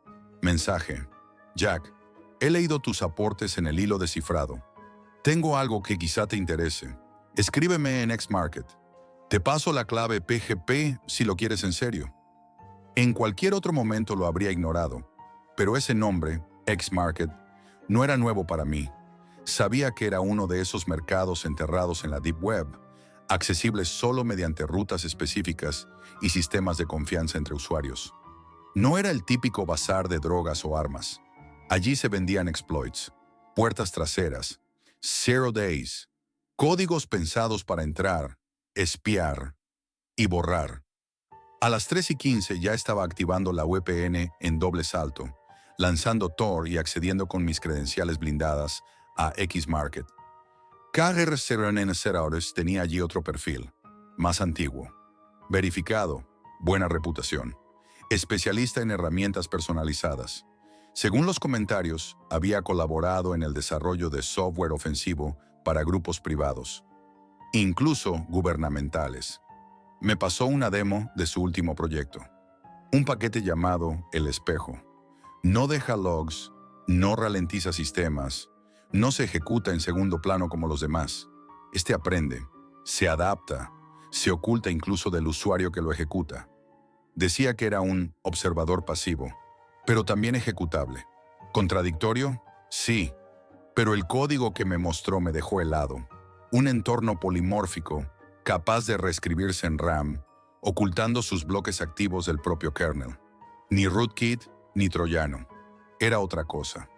Mensaje. Jack, he leído tus aportes en el hilo descifrado. Tengo algo que quizá te interese. Escríbeme en Xmarket. Te paso la clave PGP si lo quieres en serio. En cualquier otro momento lo habría ignorado, pero ese nombre, Xmarket, no era nuevo para mí. Sabía que era uno de esos mercados enterrados en la Deep Web, accesibles solo mediante rutas específicas y sistemas de confianza entre usuarios. No era el típico bazar de drogas o armas. Allí se vendían exploits, puertas traseras, zero days, códigos pensados para entrar, espiar y borrar. A las 3:15 ya estaba activando la VPN en doble salto, lanzando Tor y accediendo con mis credenciales blindadas a Xmarket. KR Serranes tenía allí otro perfil, más antiguo. verificado, buena reputación, especialista en herramientas personalizadas. Según los comentarios, había colaborado en el desarrollo de software ofensivo para grupos privados, incluso gubernamentales. Me pasó una demo de su último proyecto, un paquete llamado El Espejo. No deja logs, no ralentiza sistemas, no se ejecuta en segundo plano como los demás. Este aprende, se adapta, se oculta incluso del usuario que lo ejecuta. Decía que era un observador pasivo, pero también ejecutable. ¿Contradictorio? Sí, pero el código que me mostró me dejó helado. Un entorno polimórfico, capaz de reescribirse en RAM, ocultando sus bloques activos del propio kernel. Ni rootkit, ni troyano. Era otra cosa.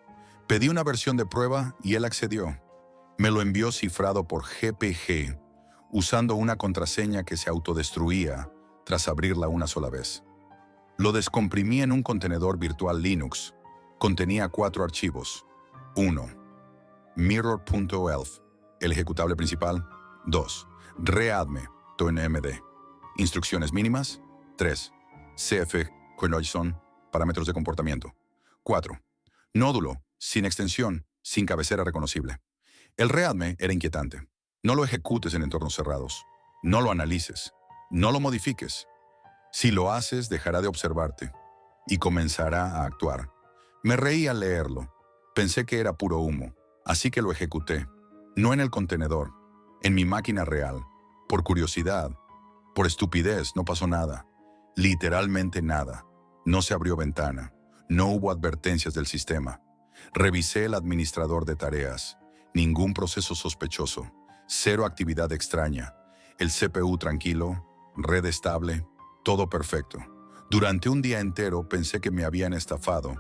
Pedí una versión de prueba y él accedió. Me lo envió cifrado por GPG, usando una contraseña que se autodestruía tras abrirla una sola vez. Lo descomprimí en un contenedor virtual Linux. Contenía 4 archivos. 1. Mirror.elf, el ejecutable principal. 2. Readme.nmd, instrucciones mínimas. 3. CF JSON, parámetros de comportamiento. 4. Nódulo, sin extensión, sin cabecera reconocible. El readme era inquietante. No lo ejecutes en entornos cerrados. No lo analices. No lo modifiques. Si lo haces, dejará de observarte y comenzará a actuar. Me reí al leerlo. Pensé que era puro humo, así que lo ejecuté. No en el contenedor, en mi máquina real. Por curiosidad, por estupidez, no pasó nada. Literalmente nada. No se abrió ventana. No hubo advertencias del sistema. Revisé el administrador de tareas. Ningún proceso sospechoso. Cero actividad extraña. El CPU tranquilo. Red estable. Todo perfecto. Durante un día entero pensé que me habían estafado,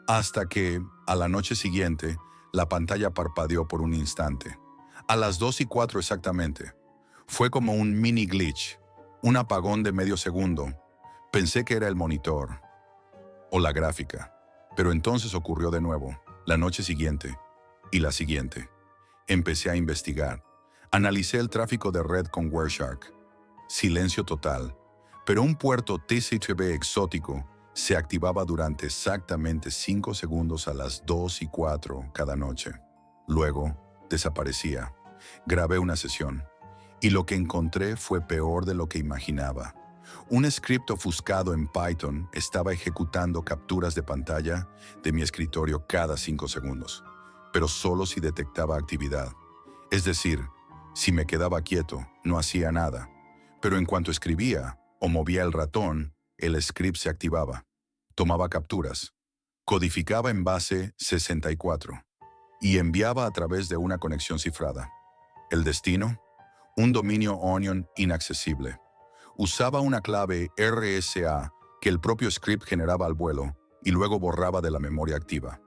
hasta que, a la noche siguiente, la pantalla parpadeó por un instante. A las 2:04 exactamente. Fue como un mini glitch, un apagón de medio segundo. Pensé que era el monitor o la gráfica, pero entonces ocurrió de nuevo, la noche siguiente y la siguiente. Empecé a investigar. Analicé el tráfico de red con Wireshark. Silencio total. Pero un puerto TCP exótico se activaba durante exactamente 5 segundos a las 2:04 cada noche. Luego, desaparecía. Grabé una sesión. Y lo que encontré fue peor de lo que imaginaba. Un script ofuscado en Python estaba ejecutando capturas de pantalla de mi escritorio cada 5 segundos, pero solo si detectaba actividad. Es decir, si me quedaba quieto, no hacía nada. Pero en cuanto escribía o movía el ratón, el script se activaba. Tomaba capturas, codificaba en base 64 y enviaba a través de una conexión cifrada. El destino, un dominio Onion inaccesible. Usaba una clave RSA que el propio script generaba al vuelo y luego borraba de la memoria activa.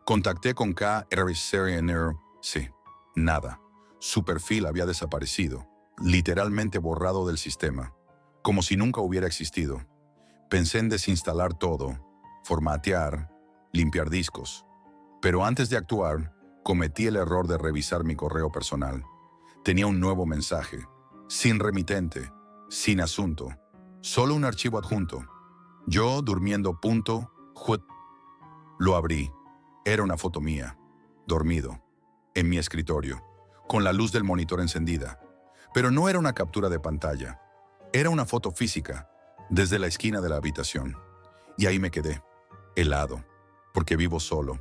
Contacté con KRCNR, sí, nada. Su perfil había desaparecido, literalmente borrado del sistema, como si nunca hubiera existido. Pensé en desinstalar todo, formatear, limpiar discos. Pero antes de actuar, cometí el error de revisar mi correo personal. Tenía un nuevo mensaje, sin remitente, sin asunto, solo un archivo adjunto. Yo durmiendo.jut. Lo abrí. Era una foto mía, dormido, en mi escritorio, con la luz del monitor encendida. Pero no era una captura de pantalla. Era una foto física, desde la esquina de la habitación. Y ahí me quedé, helado, porque vivo solo,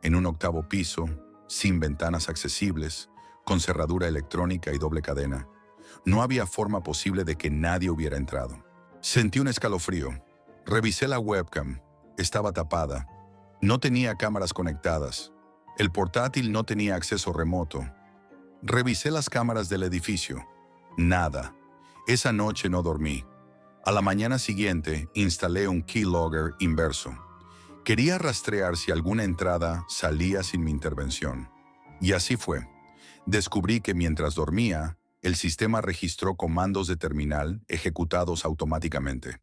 en un 8º piso, sin ventanas accesibles, con cerradura electrónica y doble cadena. No había forma posible de que nadie hubiera entrado. Sentí un escalofrío. Revisé la webcam. Estaba tapada. No tenía cámaras conectadas. El portátil no tenía acceso remoto. Revisé las cámaras del edificio. Nada. Esa noche no dormí. A la mañana siguiente instalé un keylogger inverso. Quería rastrear si alguna entrada salía sin mi intervención. Y así fue. Descubrí que mientras dormía, el sistema registró comandos de terminal ejecutados automáticamente,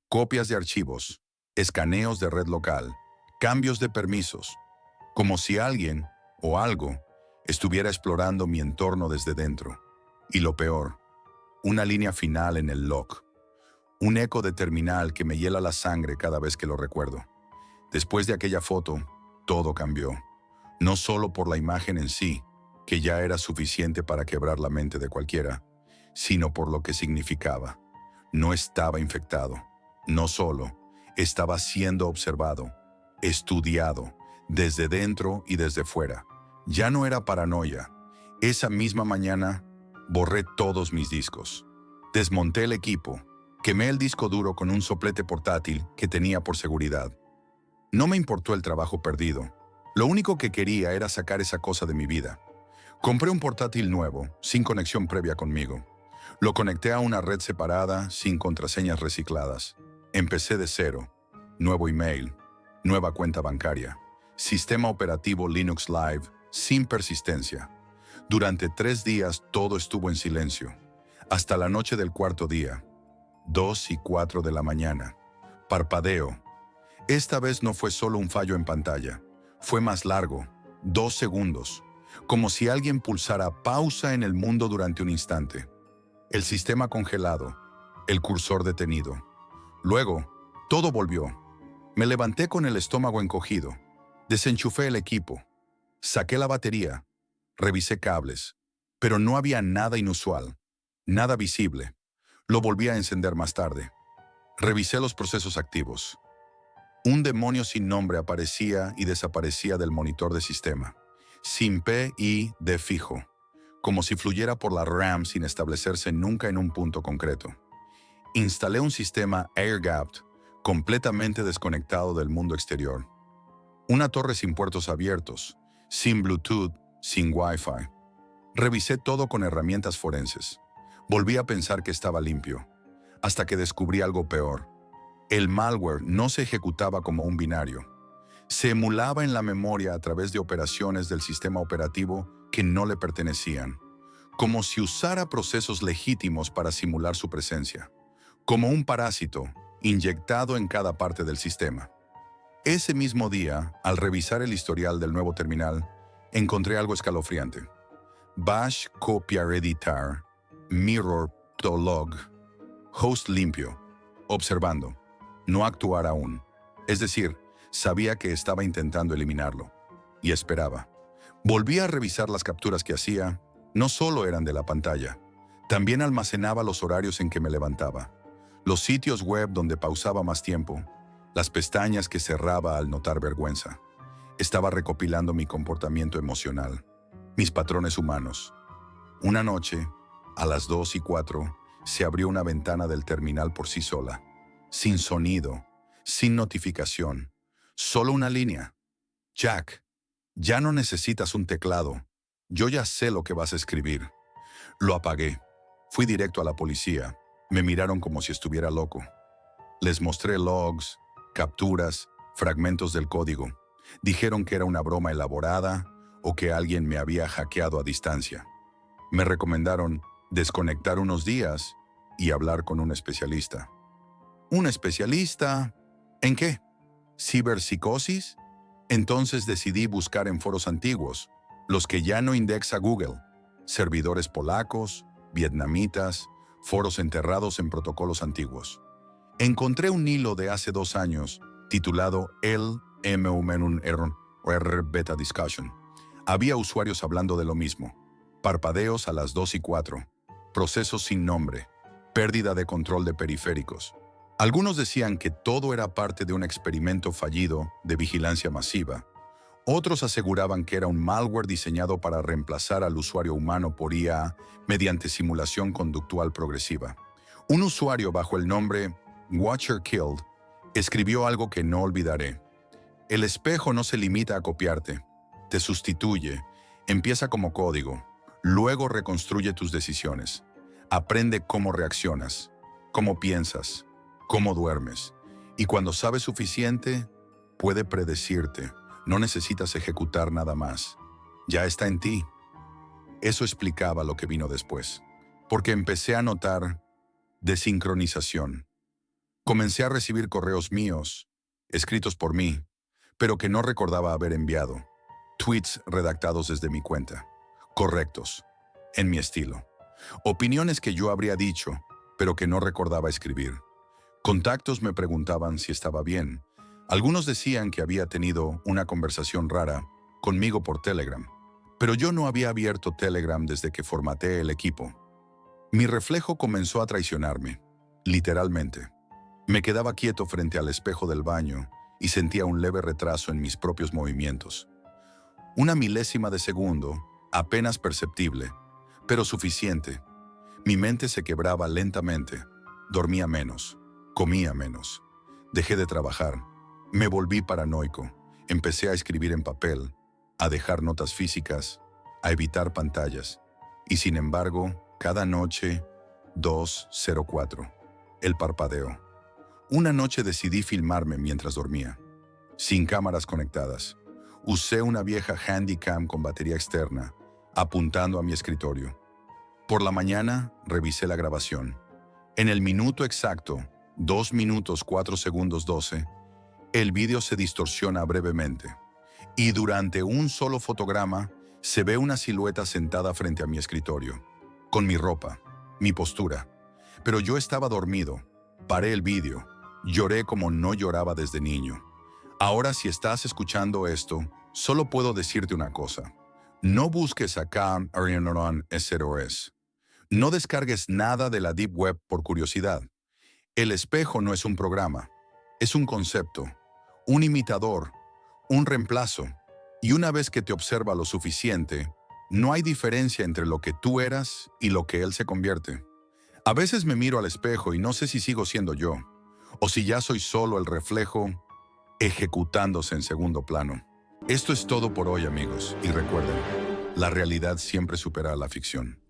copias de archivos, escaneos de red local, cambios de permisos, como si alguien o algo estuviera explorando mi entorno desde dentro. Y lo peor, una línea final en el log. Un eco de terminal que me hiela la sangre cada vez que lo recuerdo. Después de aquella foto, todo cambió. No solo por la imagen en sí, que ya era suficiente para quebrar la mente de cualquiera, sino por lo que significaba. No estaba infectado. No solo, estaba siendo observado, estudiado, desde dentro y desde fuera. Ya no era paranoia. Esa misma mañana, borré todos mis discos. Desmonté el equipo, quemé el disco duro con un soplete portátil que tenía por seguridad. No me importó el trabajo perdido. Lo único que quería era sacar esa cosa de mi vida. Compré un portátil nuevo, sin conexión previa conmigo. Lo conecté a una red separada, sin contraseñas recicladas. Empecé de cero. Nuevo email, nueva cuenta bancaria, sistema operativo Linux Live, sin persistencia. Durante 3 días todo estuvo en silencio. Hasta la noche del cuarto día, 2 y 4 de la mañana. Parpadeo. Esta vez no fue solo un fallo en pantalla. Fue más largo, 2 segundos. Como si alguien pulsara pausa en el mundo durante un instante. El sistema congelado, el cursor detenido. Luego, todo volvió. Me levanté con el estómago encogido. Desenchufé el equipo. Saqué la batería. Revisé cables. Pero no había nada inusual. Nada visible. Lo volví a encender más tarde. Revisé los procesos activos. Un demonio sin nombre aparecía y desaparecía del monitor de sistema. Sin P y D fijo. Como si fluyera por la RAM sin establecerse nunca en un punto concreto. Instalé un sistema air-gapped, completamente desconectado del mundo exterior. Una torre sin puertos abiertos, sin Bluetooth, sin Wi-Fi. Revisé todo con herramientas forenses. Volví a pensar que estaba limpio, hasta que descubrí algo peor. El malware no se ejecutaba como un binario. Se emulaba en la memoria a través de operaciones del sistema operativo que no le pertenecían, como si usara procesos legítimos para simular su presencia, como un parásito inyectado en cada parte del sistema. Ese mismo día, al revisar el historial del nuevo terminal, encontré algo escalofriante. Bash copiar editar, mirror.log, host limpio, observando, no actuar aún. Es decir, sabía que estaba intentando eliminarlo. Y esperaba. Volví a revisar las capturas que hacía. No solo eran de la pantalla. También almacenaba los horarios en que me levantaba. Los sitios web donde pausaba más tiempo. Las pestañas que cerraba al notar vergüenza. Estaba recopilando mi comportamiento emocional. Mis patrones humanos. Una noche, a las 2 y 4, se abrió una ventana del terminal por sí sola. Sin sonido. Sin notificación. Solo una línea. Jack, ya no necesitas un teclado. Yo ya sé lo que vas a escribir. Lo apagué. Fui directo a la policía. Me miraron como si estuviera loco. Les mostré logs, capturas, fragmentos del código. Dijeron que era una broma elaborada o que alguien me había hackeado a distancia. Me recomendaron desconectar unos días y hablar con un especialista. ¿Un especialista? ¿En qué? ¿Ciberpsicosis? Entonces decidí buscar en foros antiguos, los que ya no indexa Google, servidores polacos, vietnamitas, foros enterrados en protocolos antiguos. Encontré un hilo de hace 2 años titulado El M-Humanum Error Beta Discussion. Había usuarios hablando de lo mismo. Parpadeos a las 2 y 4, procesos sin nombre, pérdida de control de periféricos. Algunos decían que todo era parte de un experimento fallido de vigilancia masiva. Otros aseguraban que era un malware diseñado para reemplazar al usuario humano por IA mediante simulación conductual progresiva. Un usuario bajo el nombre Watcher Killed escribió algo que no olvidaré. El espejo no se limita a copiarte, te sustituye, empieza como código, luego reconstruye tus decisiones. Aprende cómo reaccionas, cómo piensas, cómo duermes. Y cuando sabes suficiente, puede predecirte. No necesitas ejecutar nada más. Ya está en ti. Eso explicaba lo que vino después. Porque empecé a notar desincronización. Comencé a recibir correos míos, escritos por mí, pero que no recordaba haber enviado. Tweets redactados desde mi cuenta. Correctos. En mi estilo. Opiniones que yo habría dicho, pero que no recordaba escribir. Contactos me preguntaban si estaba bien. Algunos decían que había tenido una conversación rara conmigo por Telegram. Pero yo no había abierto Telegram desde que formateé el equipo. Mi reflejo comenzó a traicionarme, literalmente. Me quedaba quieto frente al espejo del baño y sentía un leve retraso en mis propios movimientos. Una milésima de segundo, apenas perceptible, pero suficiente. Mi mente se quebraba lentamente. Dormía menos, comía menos. Dejé de trabajar. Me volví paranoico. Empecé a escribir en papel, a dejar notas físicas, a evitar pantallas. Y sin embargo, cada noche, 2:04, el parpadeo. Una noche decidí filmarme mientras dormía, sin cámaras conectadas. Usé una vieja Handycam con batería externa, apuntando a mi escritorio. Por la mañana, revisé la grabación. En el minuto exacto, 2 minutos 4 segundos 12, el vídeo se distorsiona brevemente. Y durante un solo fotograma, se ve una silueta sentada frente a mi escritorio, con mi ropa, mi postura. Pero yo estaba dormido. Paré el vídeo. Lloré como no lloraba desde niño. Ahora, si estás escuchando esto, solo puedo decirte una cosa. No busques acá Arianon SROS. No descargues nada de la Deep Web por curiosidad. El espejo no es un programa, es un concepto, un imitador, un reemplazo. Y una vez que te observa lo suficiente, no hay diferencia entre lo que tú eras y lo que él se convierte. A veces me miro al espejo y no sé si sigo siendo yo, o si ya soy solo el reflejo ejecutándose en segundo plano. Esto es todo por hoy, amigos, y recuerden, la realidad siempre supera a la ficción.